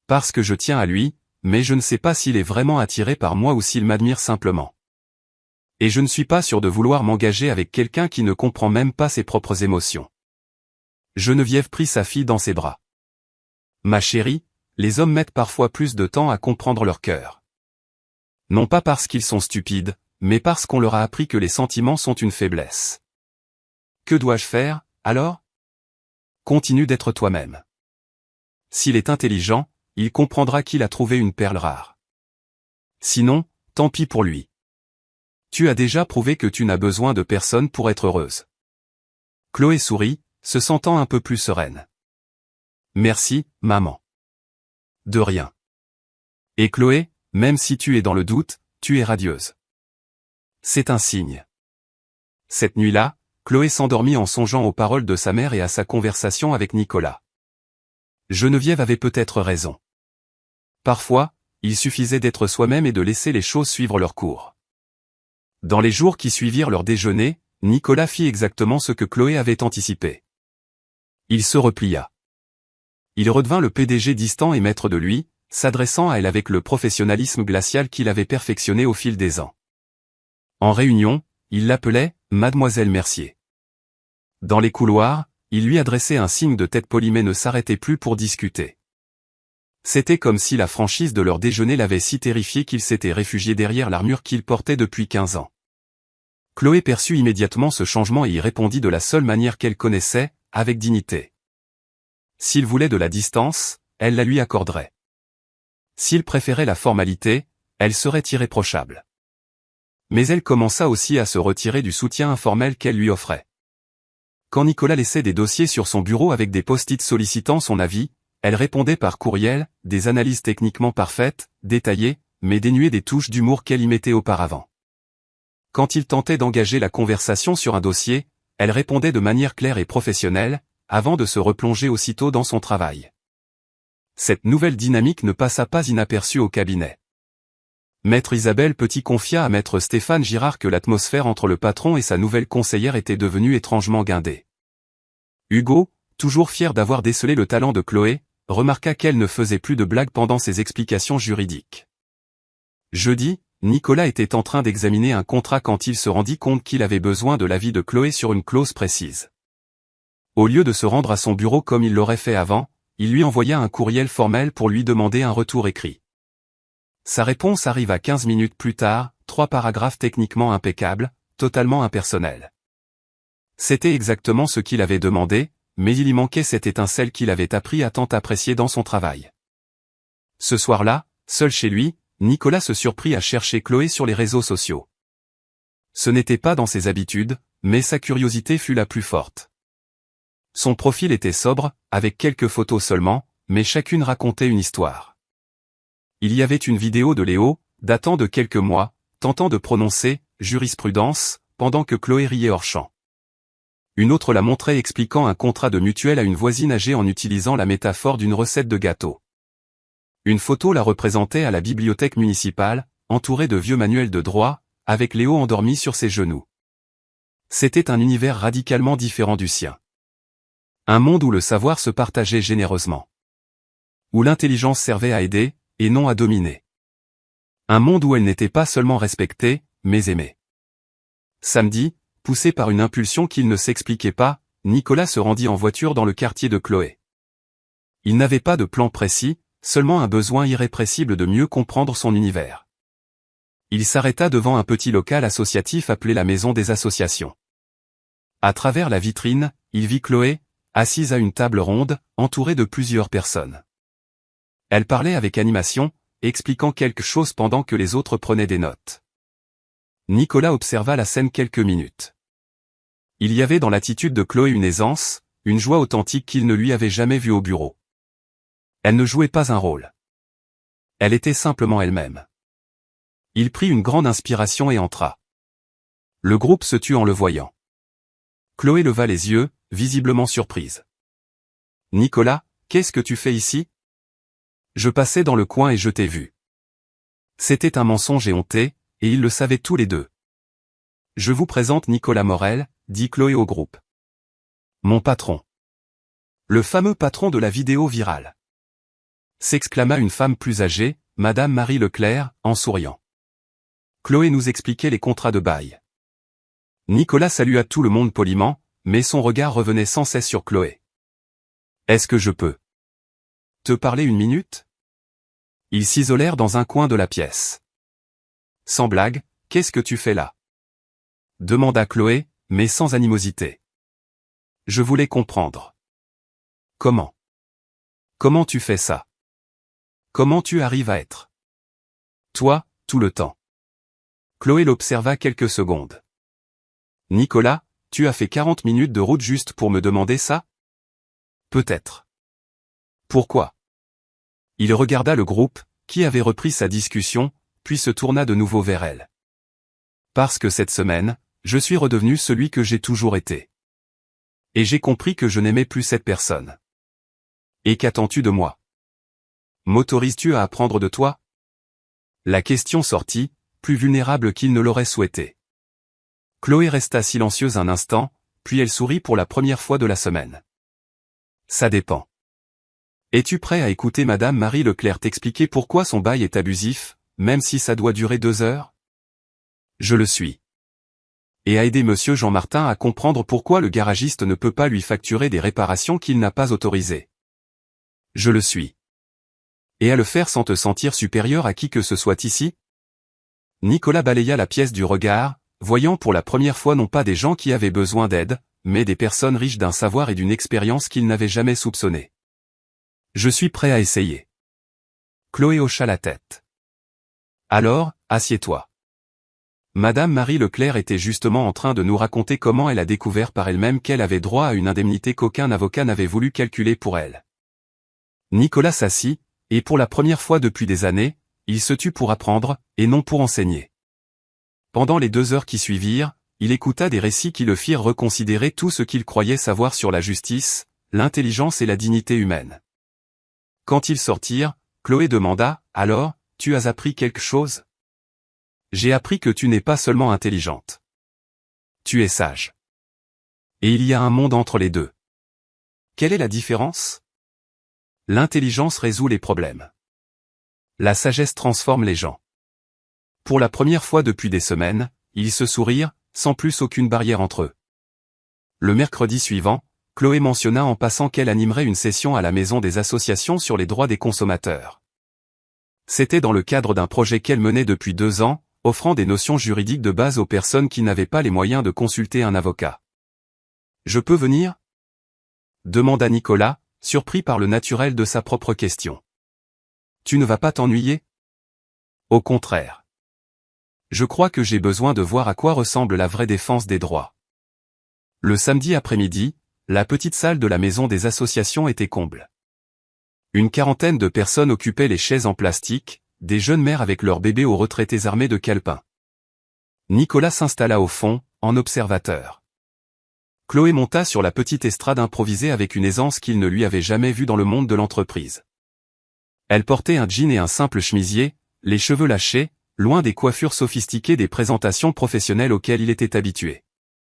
Parce que je tiens à lui, mais je ne sais pas s'il est vraiment attiré par moi ou s'il m'admire simplement. Et je ne suis pas sûr de vouloir m'engager avec quelqu'un qui ne comprend même pas ses propres émotions. Geneviève prit sa fille dans ses bras. Ma chérie, les hommes mettent parfois plus de temps à comprendre leur cœur. Non pas parce qu'ils sont stupides, mais parce qu'on leur a appris que les sentiments sont une faiblesse. Que dois-je faire, alors? Continue d'être toi-même. S'il est intelligent, il comprendra qu'il a trouvé une perle rare. Sinon, tant pis pour lui. Tu as déjà prouvé que tu n'as besoin de personne pour être heureuse. Chloé sourit, se sentant un peu plus sereine. Merci, maman. De rien. Et Chloé, même si tu es dans le doute, tu es radieuse. C'est un signe. Cette nuit-là, Chloé s'endormit en songeant aux paroles de sa mère et à sa conversation avec Nicolas. Geneviève avait peut-être raison. Parfois, il suffisait d'être soi-même et de laisser les choses suivre leur cours. Dans les jours qui suivirent leur déjeuner, Nicolas fit exactement ce que Chloé avait anticipé. Il se replia. Il redevint le PDG distant et maître de lui, s'adressant à elle avec le professionnalisme glacial qu'il avait perfectionné au fil des ans. En réunion, il l'appelait « Mademoiselle Mercier ». Dans les couloirs, il lui adressait un signe de tête poli mais ne s'arrêtait plus pour discuter. C'était comme si la franchise de leur déjeuner l'avait si terrifié qu'il s'était réfugié derrière l'armure qu'il portait depuis 15 ans. Chloé perçut immédiatement ce changement et y répondit de la seule manière qu'elle connaissait, avec dignité. S'il voulait de la distance, elle la lui accorderait. S'il préférait la formalité, elle serait irréprochable. Mais elle commença aussi à se retirer du soutien informel qu'elle lui offrait. Quand Nicolas laissait des dossiers sur son bureau avec des post-it sollicitant son avis, elle répondait par courriel, des analyses techniquement parfaites, détaillées, mais dénuées des touches d'humour qu'elle y mettait auparavant. Quand il tentait d'engager la conversation sur un dossier, elle répondait de manière claire et professionnelle, avant de se replonger aussitôt dans son travail. Cette nouvelle dynamique ne passa pas inaperçue au cabinet. Maître Isabelle Petit confia à Maître Stéphane Girard que l'atmosphère entre le patron et sa nouvelle conseillère était devenue étrangement guindée. Hugo, toujours fier d'avoir décelé le talent de Chloé, remarqua qu'elle ne faisait plus de blagues pendant ses explications juridiques. Jeudi, Nicolas était en train d'examiner un contrat quand il se rendit compte qu'il avait besoin de l'avis de Chloé sur une clause précise. Au lieu de se rendre à son bureau comme il l'aurait fait avant, il lui envoya un courriel formel pour lui demander un retour écrit. Sa réponse arriva 15 minutes plus tard, 3 paragraphes techniquement impeccables, totalement impersonnels. C'était exactement ce qu'il avait demandé, mais il y manquait cette étincelle qu'il avait appris à tant apprécier dans son travail. Ce soir-là, seul chez lui, Nicolas se surprit à chercher Chloé sur les réseaux sociaux. Ce n'était pas dans ses habitudes, mais sa curiosité fut la plus forte. Son profil était sobre, avec quelques photos seulement, mais chacune racontait une histoire. Il y avait une vidéo de Léo, datant de quelques mois, tentant de prononcer « jurisprudence » pendant que Chloé riait hors champ. Une autre la montrait expliquant un contrat de mutuelle à une voisine âgée en utilisant la métaphore d'une recette de gâteau. Une photo la représentait à la bibliothèque municipale, entourée de vieux manuels de droit, avec Léo endormi sur ses genoux. C'était un univers radicalement différent du sien. Un monde où le savoir se partageait généreusement. Où l'intelligence servait à aider, et non à dominer. Un monde où elle n'était pas seulement respectée, mais aimée. Samedi, poussé par une impulsion qu'il ne s'expliquait pas, Nicolas se rendit en voiture dans le quartier de Chloé. Il n'avait pas de plan précis, seulement un besoin irrépressible de mieux comprendre son univers. Il s'arrêta devant un petit local associatif appelé la Maison des Associations. À travers la vitrine, il vit Chloé, assise à une table ronde, entourée de plusieurs personnes. Elle parlait avec animation, expliquant quelque chose pendant que les autres prenaient des notes. Nicolas observa la scène quelques minutes. Il y avait dans l'attitude de Chloé une aisance, une joie authentique qu'il ne lui avait jamais vue au bureau. Elle ne jouait pas un rôle. Elle était simplement elle-même. Il prit une grande inspiration et entra. Le groupe se tut en le voyant. Chloé leva les yeux, visiblement surprise. « Nicolas, qu'est-ce que tu fais ici ? Je passais dans le coin et je t'ai vu. » C'était un mensonge éhonté, et ils le savaient tous les deux. « Je vous présente Nicolas Morel, » dit Chloé au groupe. « Mon patron. » Le fameux patron de la vidéo virale. S'exclama une femme plus âgée, Madame Marie Leclerc, en souriant. Chloé nous expliquait les contrats de bail. Nicolas salua tout le monde poliment, mais son regard revenait sans cesse sur Chloé. « Est-ce que je peux te parler une minute ?» Ils s'isolèrent dans un coin de la pièce. « Sans blague, qu'est-ce que tu fais là ?» demanda Chloé, mais sans animosité. Je voulais comprendre. « Comment ? Comment tu fais ça ? Comment tu arrives à être toi, tout le temps ?» Chloé l'observa quelques secondes. « Nicolas, tu as fait 40 minutes de route juste pour me demander ça? Peut-être. Pourquoi? Il regarda le groupe, qui avait repris sa discussion, puis se tourna de nouveau vers elle. Parce que cette semaine, je suis redevenu celui que j'ai toujours été. Et j'ai compris que je n'aimais plus cette personne. Et qu'attends-tu de moi? M'autorises-tu à apprendre de toi? La question sortit, plus vulnérable qu'il ne l'aurait souhaité. Chloé resta silencieuse un instant, puis elle sourit pour la première fois de la semaine. Ça dépend. Es-tu prêt à écouter Madame Marie Leclerc t'expliquer pourquoi son bail est abusif, même si ça doit durer 2 heures? Je le suis. Et à aider Monsieur Jean-Martin à comprendre pourquoi le garagiste ne peut pas lui facturer des réparations qu'il n'a pas autorisées. Je le suis. Et à le faire sans te sentir supérieur à qui que ce soit ici? Nicolas balaya la pièce du regard, voyant pour la première fois non pas des gens qui avaient besoin d'aide, mais des personnes riches d'un savoir et d'une expérience qu'il n'avait jamais soupçonné. Je suis prêt à essayer. Chloé hocha la tête. Alors, assieds-toi. Madame Marie Leclerc était justement en train de nous raconter comment elle a découvert par elle-même qu'elle avait droit à une indemnité qu'aucun avocat n'avait voulu calculer pour elle. Nicolas s'assit, et pour la première fois depuis des années, il se tut pour apprendre, et non pour enseigner. Pendant les 2 heures qui suivirent, il écouta des récits qui le firent reconsidérer tout ce qu'il croyait savoir sur la justice, l'intelligence et la dignité humaine. Quand ils sortirent, Chloé demanda, « Alors, tu as appris quelque chose? » « J'ai appris que tu n'es pas seulement intelligente. Tu es sage. Et il y a un monde entre les deux. Quelle est la différence? L'intelligence résout les problèmes. La sagesse transforme les gens. » Pour la première fois depuis des semaines, ils se sourirent, sans plus aucune barrière entre eux. Le mercredi suivant, Chloé mentionna en passant qu'elle animerait une session à la Maison des associations sur les droits des consommateurs. C'était dans le cadre d'un projet qu'elle menait depuis 2 ans, offrant des notions juridiques de base aux personnes qui n'avaient pas les moyens de consulter un avocat. « Je peux venir ?» demanda Nicolas, surpris par le naturel de sa propre question. « Tu ne vas pas t'ennuyer ? » Au contraire. Je crois que j'ai besoin de voir à quoi ressemble la vraie défense des droits. Le samedi après-midi, la petite salle de la Maison des associations était comble. Une quarantaine de personnes occupaient les chaises en plastique, des jeunes mères avec leurs bébés aux retraités armés de calepins. Nicolas s'installa au fond, en observateur. Chloé monta sur la petite estrade improvisée avec une aisance qu'il ne lui avait jamais vue dans le monde de l'entreprise. Elle portait un jean et un simple chemisier, les cheveux lâchés, loin des coiffures sophistiquées des présentations professionnelles auxquelles il était habitué.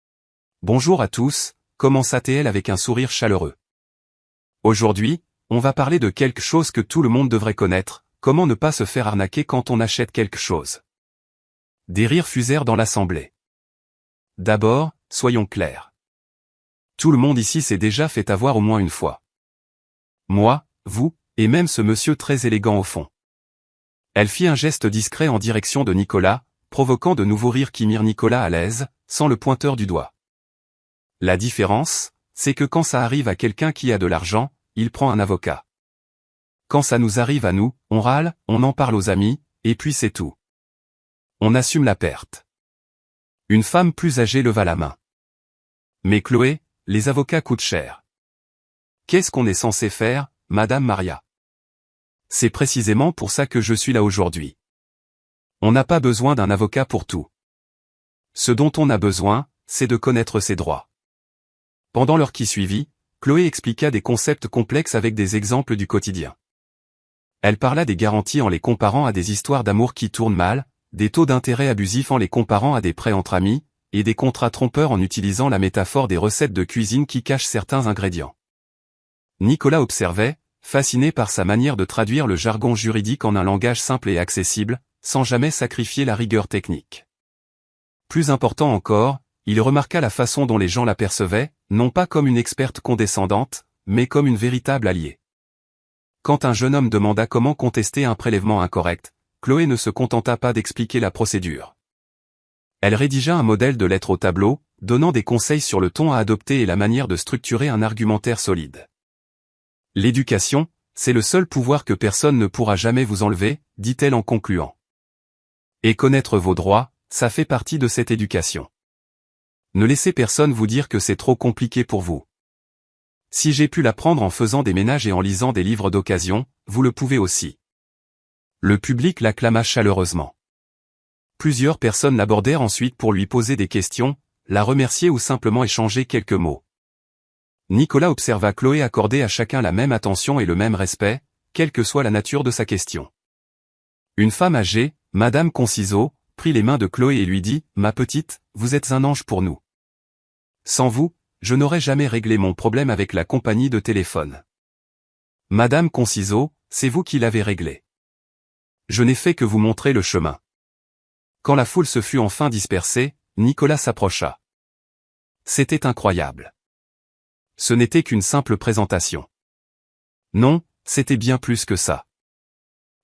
« Bonjour à tous », commença-t-elle avec un sourire chaleureux. « Aujourd'hui, on va parler de quelque chose que tout le monde devrait connaître. Comment ne pas se faire arnaquer quand on achète quelque chose? » Des rires fusèrent dans l'assemblée. D'abord, soyons clairs. Tout le monde ici s'est déjà fait avoir au moins une fois. Moi, vous, et même ce monsieur très élégant au fond. Elle fit un geste discret en direction de Nicolas, provoquant de nouveaux rires qui mirent Nicolas à l'aise, sans le pointeur du doigt. La différence, c'est que quand ça arrive à quelqu'un qui a de l'argent, il prend un avocat. Quand ça nous arrive à nous, on râle, on en parle aux amis, et puis c'est tout. On assume la perte. Une femme plus âgée leva la main. Mais Chloé, les avocats coûtent cher. Qu'est-ce qu'on est censé faire, Madame Maria? C'est précisément pour ça que je suis là aujourd'hui. On n'a pas besoin d'un avocat pour tout. Ce dont on a besoin, c'est de connaître ses droits. Pendant l'heure qui suivit, Chloé expliqua des concepts complexes avec des exemples du quotidien. Elle parla des garanties en les comparant à des histoires d'amour qui tournent mal, des taux d'intérêt abusifs en les comparant à des prêts entre amis, et des contrats trompeurs en utilisant la métaphore des recettes de cuisine qui cachent certains ingrédients. Nicolas observait, fasciné par sa manière de traduire le jargon juridique en un langage simple et accessible, sans jamais sacrifier la rigueur technique. Plus important encore, il remarqua la façon dont les gens l'apercevaient, non pas comme une experte condescendante, mais comme une véritable alliée. Quand un jeune homme demanda comment contester un prélèvement incorrect, Chloé ne se contenta pas d'expliquer la procédure. Elle rédigea un modèle de lettre au tableau, donnant des conseils sur le ton à adopter et la manière de structurer un argumentaire solide. L'éducation, c'est le seul pouvoir que personne ne pourra jamais vous enlever, dit-elle en concluant. Et connaître vos droits, ça fait partie de cette éducation. Ne laissez personne vous dire que c'est trop compliqué pour vous. Si j'ai pu l'apprendre en faisant des ménages et en lisant des livres d'occasion, vous le pouvez aussi. Le public l'acclama chaleureusement. Plusieurs personnes l'abordèrent ensuite pour lui poser des questions, la remercier ou simplement échanger quelques mots. Nicolas observa Chloé accorder à chacun la même attention et le même respect, quelle que soit la nature de sa question. Une femme âgée, Madame Conciso, prit les mains de Chloé et lui dit « Ma petite, vous êtes un ange pour nous. Sans vous, je n'aurais jamais réglé mon problème avec la compagnie de téléphone. Madame Conciso, c'est vous qui l'avez réglé. Je n'ai fait que vous montrer le chemin. » Quand la foule se fut enfin dispersée, Nicolas s'approcha. C'était incroyable. Ce n'était qu'une simple présentation. Non, c'était bien plus que ça.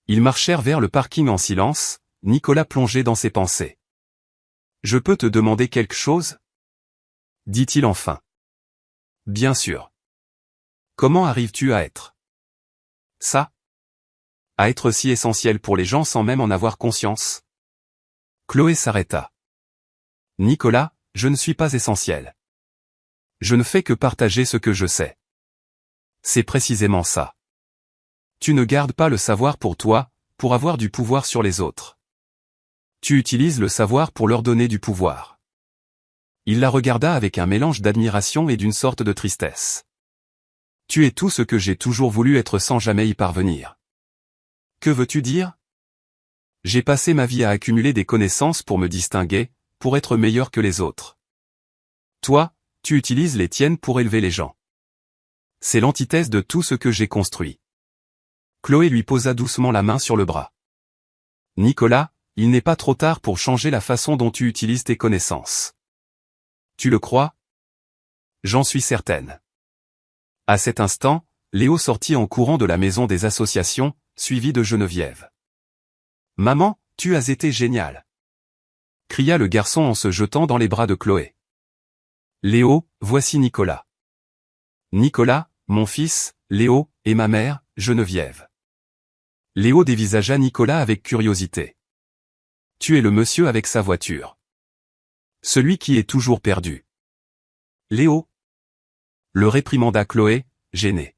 Ils marchèrent vers le parking en silence, Nicolas plongé dans ses pensées. « Je peux te demander quelque chose ?» dit-il enfin. « Bien sûr. Comment arrives-tu à être ça? À être si essentiel pour les gens sans même en avoir conscience ?» Chloé s'arrêta. « Nicolas, je ne suis pas essentiel. Je ne fais que partager ce que je sais. C'est précisément ça. Tu ne gardes pas le savoir pour toi, pour avoir du pouvoir sur les autres. Tu utilises le savoir pour leur donner du pouvoir. » Il la regarda avec un mélange d'admiration et d'une sorte de tristesse. « Tu es tout ce que j'ai toujours voulu être sans jamais y parvenir. » Que veux-tu dire? J'ai passé ma vie à accumuler des connaissances pour me distinguer, pour être meilleur que les autres. Toi, tu utilises les tiennes pour élever les gens. C'est l'antithèse de tout ce que j'ai construit. Chloé lui posa doucement la main sur le bras. Nicolas, il n'est pas trop tard pour changer la façon dont tu utilises tes connaissances. Tu le crois? J'en suis certaine. À cet instant, Léo sortit en courant de la maison des associations, suivi de Geneviève. « Maman, tu as été géniale !» cria le garçon en se jetant dans les bras de Chloé. « Léo, voici Nicolas. »« Nicolas, mon fils, Léo, et ma mère, Geneviève. » Léo dévisagea Nicolas avec curiosité. « Tu es le monsieur avec sa voiture. Celui qui est toujours perdu. » Léo le réprimanda Chloé, gênée.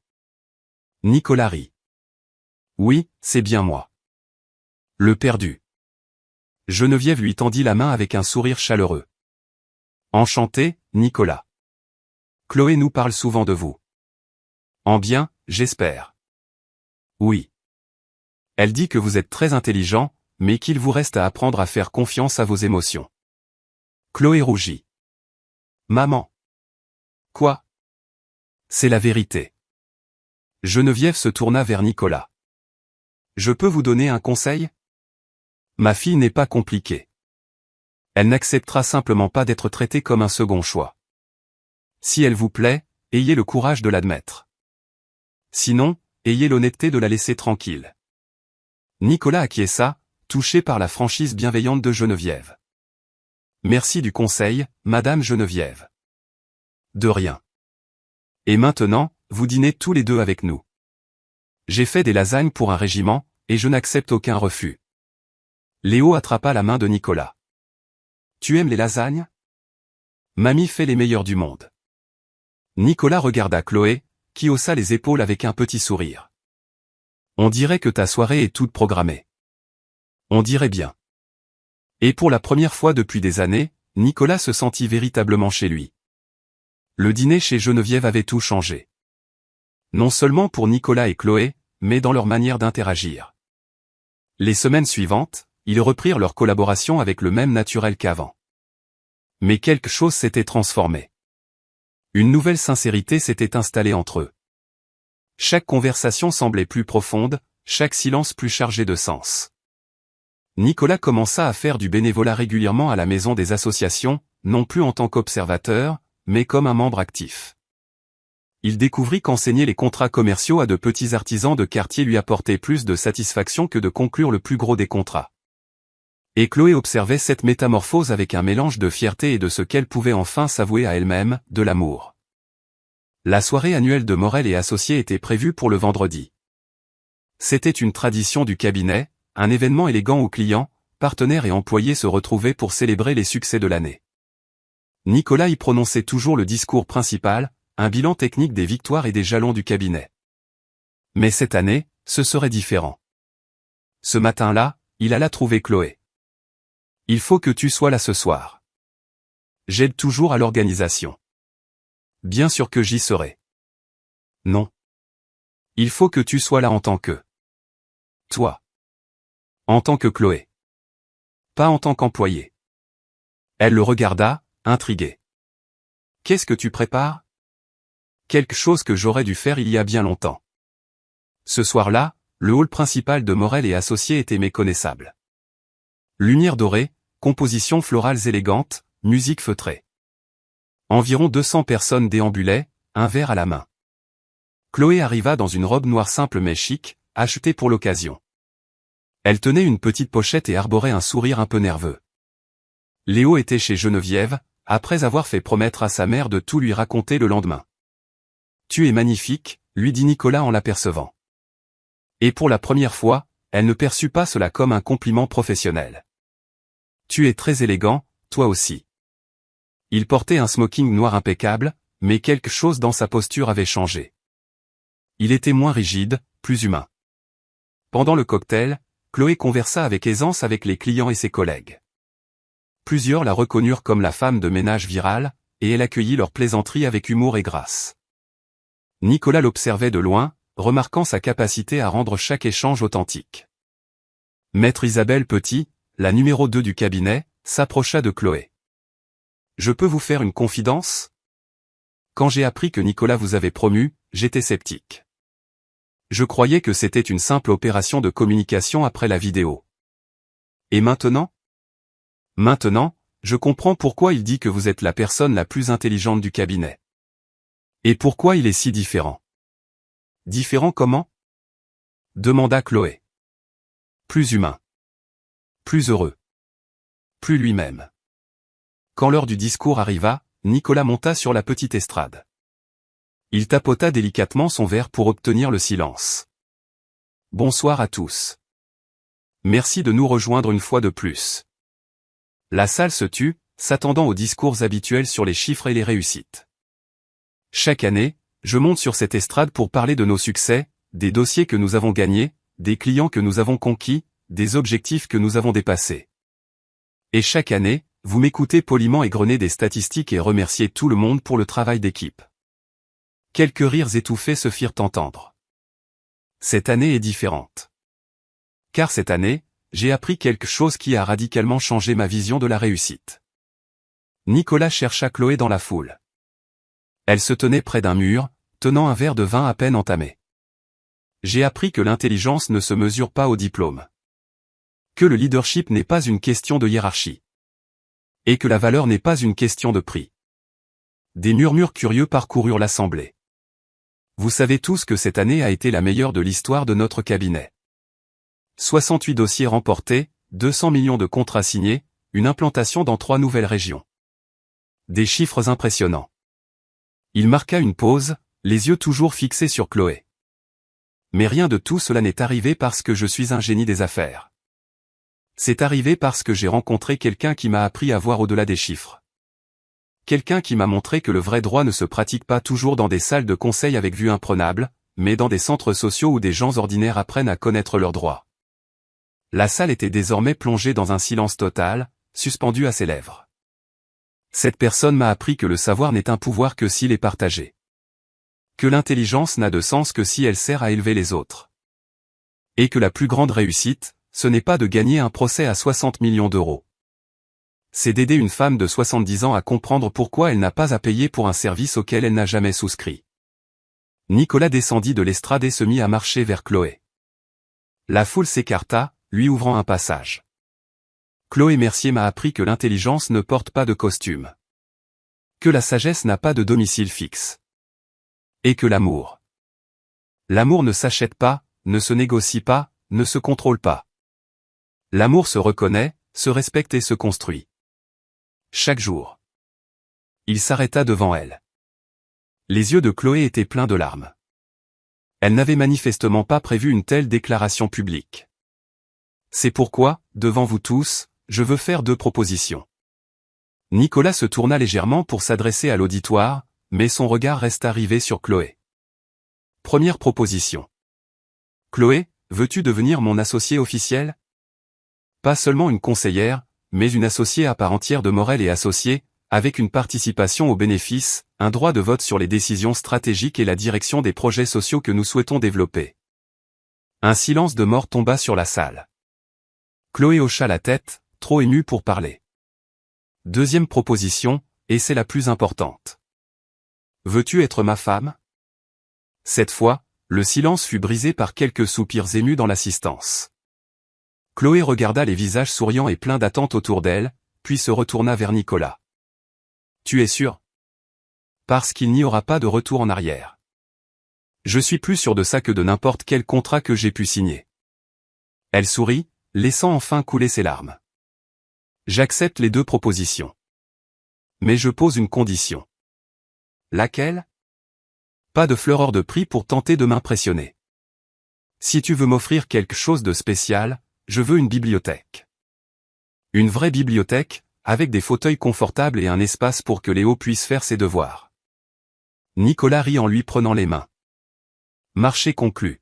Nicolas rit. « Oui, c'est bien moi. Le perdu. » Geneviève lui tendit la main avec un sourire chaleureux. « Enchanté, Nicolas. Chloé nous parle souvent de vous. En bien, j'espère. » Oui. Elle dit que vous êtes très intelligent, mais qu'il vous reste à apprendre à faire confiance à vos émotions. Chloé rougit. « Maman. » Quoi? C'est la vérité. Geneviève se tourna vers Nicolas. « Je peux vous donner un conseil? Ma fille n'est pas compliquée. Elle n'acceptera simplement pas d'être traitée comme un second choix. Si elle vous plaît, ayez le courage de l'admettre. Sinon, ayez l'honnêteté de la laisser tranquille. » Nicolas acquiesça, touché par la franchise bienveillante de Geneviève. « Merci du conseil, Madame Geneviève. » De rien. Et maintenant, vous dînez tous les deux avec nous. J'ai fait des lasagnes pour un régiment, et je n'accepte aucun refus. Léo attrapa la main de Nicolas. « Tu aimes les lasagnes? Mamie fait les meilleures du monde. » Nicolas regarda Chloé, qui haussa les épaules avec un petit sourire. « On dirait que ta soirée est toute programmée. » On dirait bien. Et pour la première fois depuis des années, Nicolas se sentit véritablement chez lui. Le dîner chez Geneviève avait tout changé. Non seulement pour Nicolas et Chloé, mais dans leur manière d'interagir. Les semaines suivantes, ils reprirent leur collaboration avec le même naturel qu'avant. Mais quelque chose s'était transformé. Une nouvelle sincérité s'était installée entre eux. Chaque conversation semblait plus profonde, chaque silence plus chargé de sens. Nicolas commença à faire du bénévolat régulièrement à la maison des associations, non plus en tant qu'observateur, mais comme un membre actif. Il découvrit qu'enseigner les contrats commerciaux à de petits artisans de quartier lui apportait plus de satisfaction que de conclure le plus gros des contrats. Et Chloé observait cette métamorphose avec un mélange de fierté et de ce qu'elle pouvait enfin s'avouer à elle-même, de l'amour. La soirée annuelle de Morel et Associés était prévue pour le vendredi. C'était une tradition du cabinet, un événement élégant où clients, partenaires et employés se retrouvaient pour célébrer les succès de l'année. Nicolas y prononçait toujours le discours principal, un bilan technique des victoires et des jalons du cabinet. Mais cette année, ce serait différent. Ce matin-là, il alla trouver Chloé. « Il faut que tu sois là ce soir. J'aide toujours à l'organisation. » « Bien sûr que j'y serai. »« Non. Il faut que tu sois là en tant que... » « Toi. »« En tant que Chloé. »« Pas en tant qu'employé. » Elle le regarda, intriguée. « Qu'est-ce que tu prépares ? » ?»« Quelque chose que j'aurais dû faire il y a bien longtemps. » Ce soir-là, le hall principal de Morel et Associés était méconnaissable. Lumière dorée, compositions florales élégantes, musique feutrée. Environ 200 personnes déambulaient, un verre à la main. Chloé arriva dans une robe noire simple mais chic, achetée pour l'occasion. Elle tenait une petite pochette et arborait un sourire un peu nerveux. Léo était chez Geneviève, après avoir fait promettre à sa mère de tout lui raconter le lendemain. « Tu es magnifique », lui dit Nicolas en l'apercevant. Et pour la première fois, elle ne perçut pas cela comme un compliment professionnel. « Tu es très élégant, toi aussi. » Il portait un smoking noir impeccable, mais quelque chose dans sa posture avait changé. Il était moins rigide, plus humain. Pendant le cocktail, Chloé conversa avec aisance avec les clients et ses collègues. Plusieurs la reconnurent comme la femme de ménage virale, et elle accueillit leurs plaisanteries avec humour et grâce. Nicolas l'observait de loin, remarquant sa capacité à rendre chaque échange authentique. Maître Isabelle Petit, la numéro 2 du cabinet, s'approcha de Chloé. « Je peux vous faire une confidence ? Quand j'ai appris que Nicolas vous avait promu, j'étais sceptique. Je croyais que c'était une simple opération de communication après la vidéo. Et maintenant ? Maintenant, je comprends pourquoi il dit que vous êtes la personne la plus intelligente du cabinet. Et pourquoi il est si différent. » « Différent comment ? » demanda Chloé. « Plus humain. Plus heureux. Plus lui-même. » Quand l'heure du discours arriva, Nicolas monta sur la petite estrade. Il tapota délicatement son verre pour obtenir le silence. « Bonsoir à tous. Merci de nous rejoindre une fois de plus. » La salle se tut, s'attendant aux discours habituels sur les chiffres et les réussites. Chaque année, je monte sur cette estrade pour parler de nos succès, des dossiers que nous avons gagnés, des clients que nous avons conquis, des objectifs que nous avons dépassés. Et chaque année, vous m'écoutez poliment égrener des statistiques et remercier tout le monde pour le travail d'équipe. Quelques rires étouffés se firent entendre. Cette année est différente. Car cette année, j'ai appris quelque chose qui a radicalement changé ma vision de la réussite. Nicolas chercha Chloé dans la foule. Elle se tenait près d'un mur, tenant un verre de vin à peine entamé. J'ai appris que l'intelligence ne se mesure pas au diplôme. Que le leadership n'est pas une question de hiérarchie. Et que la valeur n'est pas une question de prix. Des murmures curieux parcoururent l'assemblée. Vous savez tous que cette année a été la meilleure de l'histoire de notre cabinet. 68 dossiers remportés, 200 millions de contrats signés, une implantation dans 3 nouvelles régions. Des chiffres impressionnants. Il marqua une pause, les yeux toujours fixés sur Chloé. Mais rien de tout cela n'est arrivé parce que je suis un génie des affaires. C'est arrivé parce que j'ai rencontré quelqu'un qui m'a appris à voir au-delà des chiffres. Quelqu'un qui m'a montré que le vrai droit ne se pratique pas toujours dans des salles de conseil avec vue imprenable, mais dans des centres sociaux où des gens ordinaires apprennent à connaître leurs droits. La salle était désormais plongée dans un silence total, suspendu à ses lèvres. Cette personne m'a appris que le savoir n'est un pouvoir que s'il est partagé. Que l'intelligence n'a de sens que si elle sert à élever les autres. Et que la plus grande réussite, ce n'est pas de gagner un procès à 60 millions d'euros. C'est d'aider une femme de 70 ans à comprendre pourquoi elle n'a pas à payer pour un service auquel elle n'a jamais souscrit. Nicolas descendit de l'estrade et se mit à marcher vers Chloé. La foule s'écarta, lui ouvrant un passage. Chloé Mercier m'a appris que l'intelligence ne porte pas de costume. Que la sagesse n'a pas de domicile fixe. Et que l'amour. L'amour ne s'achète pas, ne se négocie pas, ne se contrôle pas. L'amour se reconnaît, se respecte et se construit. Chaque jour. Il s'arrêta devant elle. Les yeux de Chloé étaient pleins de larmes. Elle n'avait manifestement pas prévu une telle déclaration publique. C'est pourquoi, devant vous tous, je veux faire 2 propositions. Nicolas se tourna légèrement pour s'adresser à l'auditoire, mais son regard resta rivé sur Chloé. Première proposition. Chloé, veux-tu devenir mon associée officielle? Pas seulement une conseillère, mais une associée à part entière de Morel et Associés, avec une participation aux bénéfices, un droit de vote sur les décisions stratégiques et la direction des projets sociaux que nous souhaitons développer. Un silence de mort tomba sur la salle. Chloé hocha la tête, trop émue pour parler. Deuxième proposition, et c'est la plus importante. Veux-tu être ma femme? Cette fois, le silence fut brisé par quelques soupirs émus dans l'assistance. Chloé regarda les visages souriants et pleins d'attente autour d'elle, puis se retourna vers Nicolas. Tu es sûr? Parce qu'il n'y aura pas de retour en arrière. Je suis plus sûr de ça que de n'importe quel contrat que j'ai pu signer. Elle sourit, laissant enfin couler ses larmes. J'accepte les deux propositions. Mais je pose une condition. Laquelle? Pas de fleureur de prix pour tenter de m'impressionner. Si tu veux m'offrir quelque chose de spécial, je veux une bibliothèque. Une vraie bibliothèque, avec des fauteuils confortables et un espace pour que Léo puisse faire ses devoirs. Nicolas rit en lui prenant les mains. Marché conclu.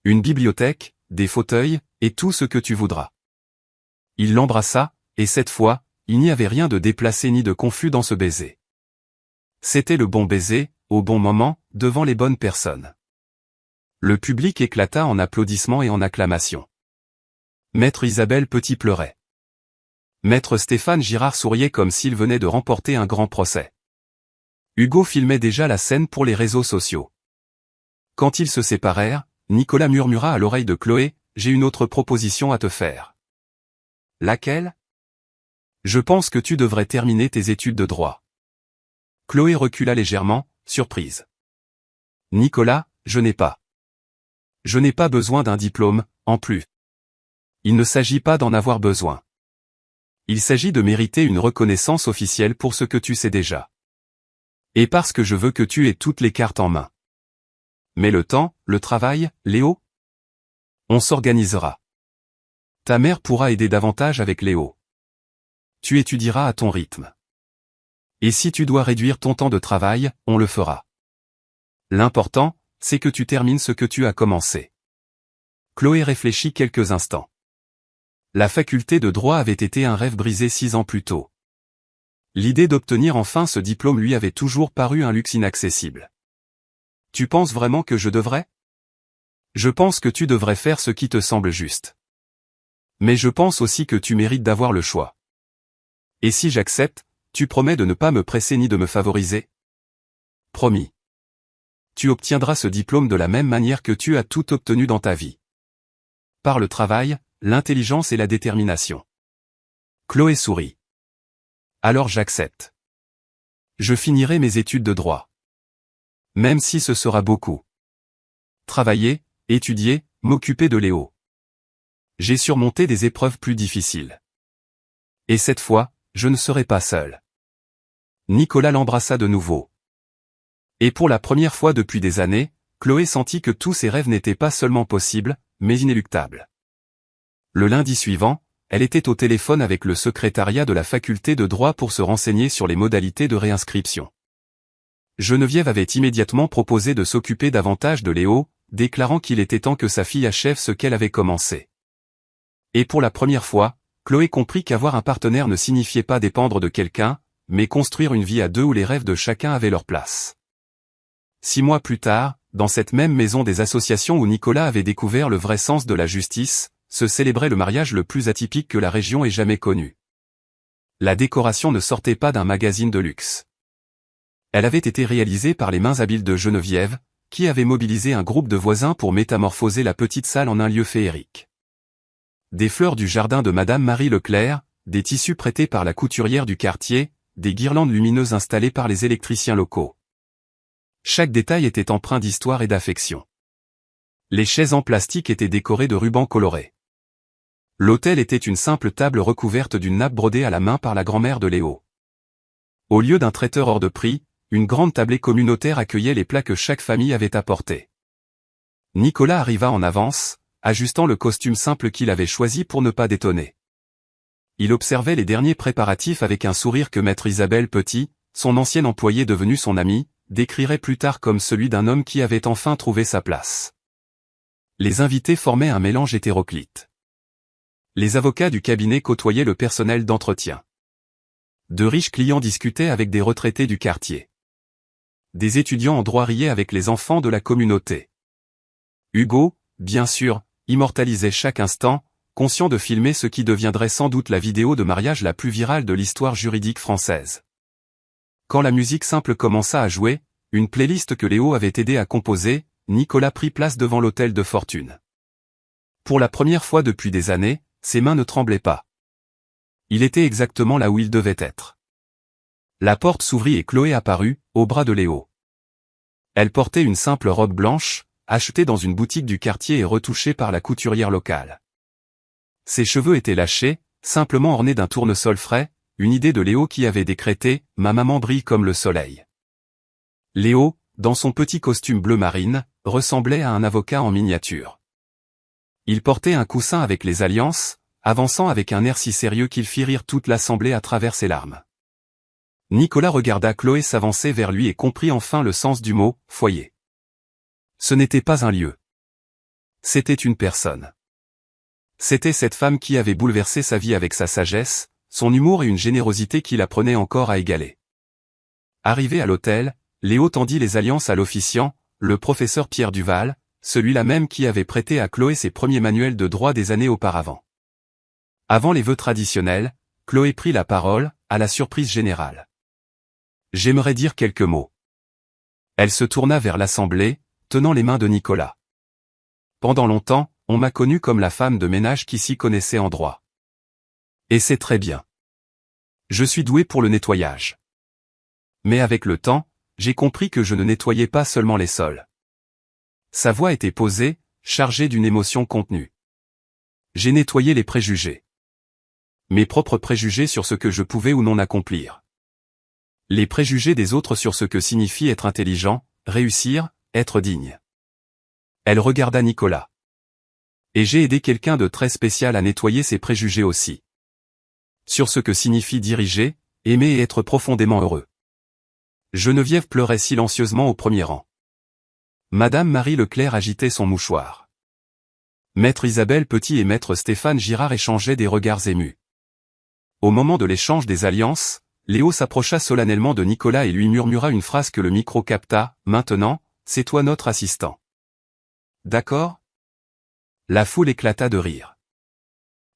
Une bibliothèque, des fauteuils, et tout ce que tu voudras. Il l'embrassa, et cette fois, il n'y avait rien de déplacé ni de confus dans ce baiser. C'était le bon baiser, au bon moment, devant les bonnes personnes. Le public éclata en applaudissements et en acclamations. Maître Isabelle Petit pleurait. Maître Stéphane Girard souriait comme s'il venait de remporter un grand procès. Hugo filmait déjà la scène pour les réseaux sociaux. Quand ils se séparèrent, Nicolas murmura à l'oreille de Chloé, « J'ai une autre proposition à te faire. » Laquelle? Je pense que tu devrais terminer tes études de droit. Chloé recula légèrement, surprise. Nicolas, je n'ai pas. Je n'ai pas besoin d'un diplôme, en plus. Il ne s'agit pas d'en avoir besoin. Il s'agit de mériter une reconnaissance officielle pour ce que tu sais déjà. Et parce que je veux que tu aies toutes les cartes en main. Mais le temps, le travail, Léo? On s'organisera. Ta mère pourra aider davantage avec Léo. Tu étudieras à ton rythme. Et si tu dois réduire ton temps de travail, on le fera. L'important, c'est que tu termines ce que tu as commencé. Chloé réfléchit quelques instants. La faculté de droit avait été un rêve brisé 6 ans plus tôt. L'idée d'obtenir enfin ce diplôme lui avait toujours paru un luxe inaccessible. Tu penses vraiment que je devrais? Je pense que tu devrais faire ce qui te semble juste. Mais je pense aussi que tu mérites d'avoir le choix. Et si j'accepte, tu promets de ne pas me presser ni de me favoriser? Promis. Tu obtiendras ce diplôme de la même manière que tu as tout obtenu dans ta vie. Par le travail, l'intelligence et la détermination. Chloé sourit. Alors j'accepte. Je finirai mes études de droit. Même si ce sera beaucoup. Travailler, étudier, m'occuper de Léo. J'ai surmonté des épreuves plus difficiles. Et cette fois, je ne serai pas seul. Nicolas l'embrassa de nouveau. Et pour la première fois depuis des années, Chloé sentit que tous ses rêves n'étaient pas seulement possibles, mais inéluctables. Le lundi suivant, elle était au téléphone avec le secrétariat de la faculté de droit pour se renseigner sur les modalités de réinscription. Geneviève avait immédiatement proposé de s'occuper davantage de Léo, déclarant qu'il était temps que sa fille achève ce qu'elle avait commencé. Et pour la première fois, Chloé comprit qu'avoir un partenaire ne signifiait pas dépendre de quelqu'un, mais construire une vie à deux où les rêves de chacun avaient leur place. 6 mois plus tard, dans cette même maison des associations où Nicolas avait découvert le vrai sens de la justice, se célébrait le mariage le plus atypique que la région ait jamais connu. La décoration ne sortait pas d'un magazine de luxe. Elle avait été réalisée par les mains habiles de Geneviève, qui avait mobilisé un groupe de voisins pour métamorphoser la petite salle en un lieu féerique. Des fleurs du jardin de Madame Marie Leclerc, des tissus prêtés par la couturière du quartier, des guirlandes lumineuses installées par les électriciens locaux. Chaque détail était empreint d'histoire et d'affection. Les chaises en plastique étaient décorées de rubans colorés. L'autel était une simple table recouverte d'une nappe brodée à la main par la grand-mère de Léo. Au lieu d'un traiteur hors de prix, une grande tablée communautaire accueillait les plats que chaque famille avait apportés. Nicolas arriva en avance, ajustant le costume simple qu'il avait choisi pour ne pas détonner. il observait les derniers préparatifs avec un sourire que maître Isabelle Petit, son ancien employé devenu son ami, décrirait plus tard comme celui d'un homme qui avait enfin trouvé sa place. Les invités formaient un mélange hétéroclite. Les avocats du cabinet côtoyaient le personnel d'entretien. De riches clients discutaient avec des retraités du quartier. Des étudiants en droit riaient avec les enfants de la communauté. Hugo, bien sûr, immortalisait chaque instant, conscient de filmer ce qui deviendrait sans doute la vidéo de mariage la plus virale de l'histoire juridique française. Quand la musique simple commença à jouer, une playlist que Léo avait aidé à composer, Nicolas prit place devant l'hôtel de fortune. Pour la première fois depuis des années, ses mains ne tremblaient pas. Il était exactement là où il devait être. La porte s'ouvrit et Chloé apparut, au bras de Léo. Elle portait une simple robe blanche, achetée dans une boutique du quartier et retouchée par la couturière locale. Ses cheveux étaient lâchés, simplement ornés d'un tournesol frais, une idée de Léo qui avait décrété « Ma maman brille comme le soleil ». Léo, dans son petit costume bleu marine, ressemblait à un avocat en miniature. Il portait un coussin avec les alliances, avançant avec un air si sérieux qu'il fit rire toute l'assemblée à travers ses larmes. Nicolas regarda Chloé s'avancer vers lui et comprit enfin le sens du mot « foyer ». Ce n'était pas un lieu. C'était une personne. C'était cette femme qui avait bouleversé sa vie avec sa sagesse, son humour et une générosité qui l'apprenait encore à égaler. Arrivé à l'hôtel, Léo tendit les alliances à l'officiant, le professeur Pierre Duval, celui-là même qui avait prêté à Chloé ses premiers manuels de droit des années auparavant. Avant les vœux traditionnels, Chloé prit la parole, à la surprise générale. « J'aimerais dire quelques mots. » Elle se tourna vers l'assemblée, tenant les mains de Nicolas. « Pendant longtemps, on m'a connue comme la femme de ménage qui s'y connaissait en droit. Et c'est très bien. Je suis doué pour le nettoyage. Mais avec le temps, j'ai compris que je ne nettoyais pas seulement les sols. » Sa voix était posée, chargée d'une émotion contenue. « J'ai nettoyé les préjugés. Mes propres préjugés sur ce que je pouvais ou non accomplir. Les préjugés des autres sur ce que signifie être intelligent, réussir, être digne. » Elle regarda Nicolas. « Et j'ai aidé quelqu'un de très spécial à nettoyer ses préjugés aussi. Sur ce que signifie diriger, aimer et être profondément heureux. » Geneviève pleurait silencieusement au premier rang. Madame Marie Leclerc agitait son mouchoir. Maître Isabelle Petit et maître Stéphane Girard échangeaient des regards émus. Au moment de l'échange des alliances, Léo s'approcha solennellement de Nicolas et lui murmura une phrase que le micro capta, « Maintenant, c'est toi notre assistant. » D'accord ? La foule éclata de rire.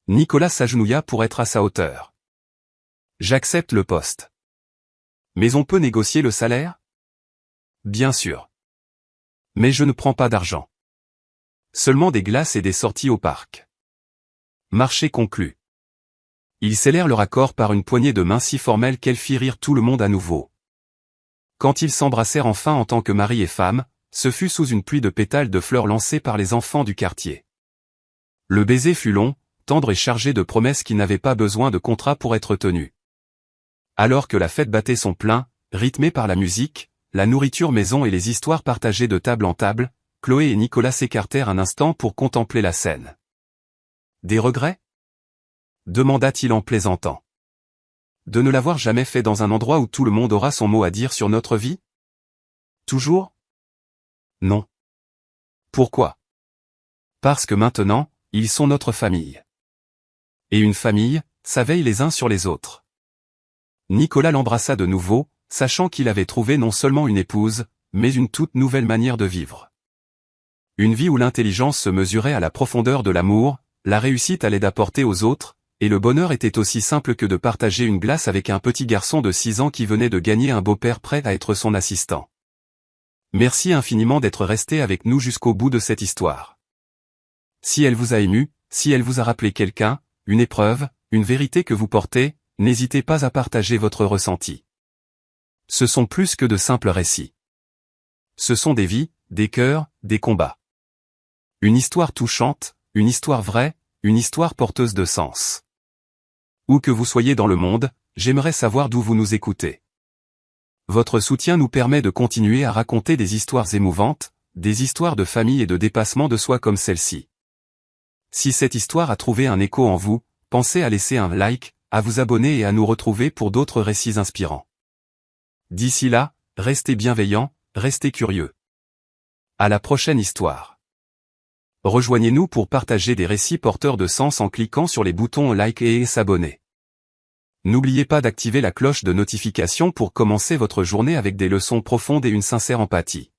Nicolas s'agenouilla pour être à sa hauteur. « J'accepte le poste. Mais on peut négocier le salaire ? Bien sûr. Mais je ne prends pas d'argent. Seulement des glaces et des sorties au parc. » Marché conclu. Ils scellèrent leur accord par une poignée de main si formelle qu'elle fit rire tout le monde à nouveau. Quand ils s'embrassèrent enfin en tant que mari et femme, ce fut sous une pluie de pétales de fleurs lancées par les enfants du quartier. Le baiser fut long, tendre et chargé de promesses qui n'avaient pas besoin de contrat pour être tenues. Alors que la fête battait son plein, rythmée par la musique, la nourriture maison et les histoires partagées de table en table, Chloé et Nicolas s'écartèrent un instant pour contempler la scène. « Des regrets ? » demanda-t-il en plaisantant. « De ne l'avoir jamais fait dans un endroit où tout le monde aura son mot à dire sur notre vie ? Toujours ? Non. Pourquoi ? Parce que maintenant, ils sont notre famille. Et une famille, ça veille les uns sur les autres. » Nicolas l'embrassa de nouveau, sachant qu'il avait trouvé non seulement une épouse, mais une toute nouvelle manière de vivre. Une vie où l'intelligence se mesurait à la profondeur de l'amour, la réussite allait d'apporter aux autres, et le bonheur était aussi simple que de partager une glace avec un petit garçon de 6 ans qui venait de gagner un beau-père prêt à être son assistant. Merci infiniment d'être resté avec nous jusqu'au bout de cette histoire. Si elle vous a ému, si elle vous a rappelé quelqu'un, une épreuve, une vérité que vous portez, n'hésitez pas à partager votre ressenti. Ce sont plus que de simples récits. Ce sont des vies, des cœurs, des combats. Une histoire touchante, une histoire vraie, une histoire porteuse de sens. Où que vous soyez dans le monde, j'aimerais savoir d'où vous nous écoutez. Votre soutien nous permet de continuer à raconter des histoires émouvantes, des histoires de famille et de dépassement de soi comme celle-ci. Si cette histoire a trouvé un écho en vous, pensez à laisser un like, à vous abonner et à nous retrouver pour d'autres récits inspirants. D'ici là, restez bienveillants, restez curieux. À la prochaine histoire. Rejoignez-nous pour partager des récits porteurs de sens en cliquant sur les boutons like et s'abonner. N'oubliez pas d'activer la cloche de notification pour commencer votre journée avec des leçons profondes et une sincère empathie.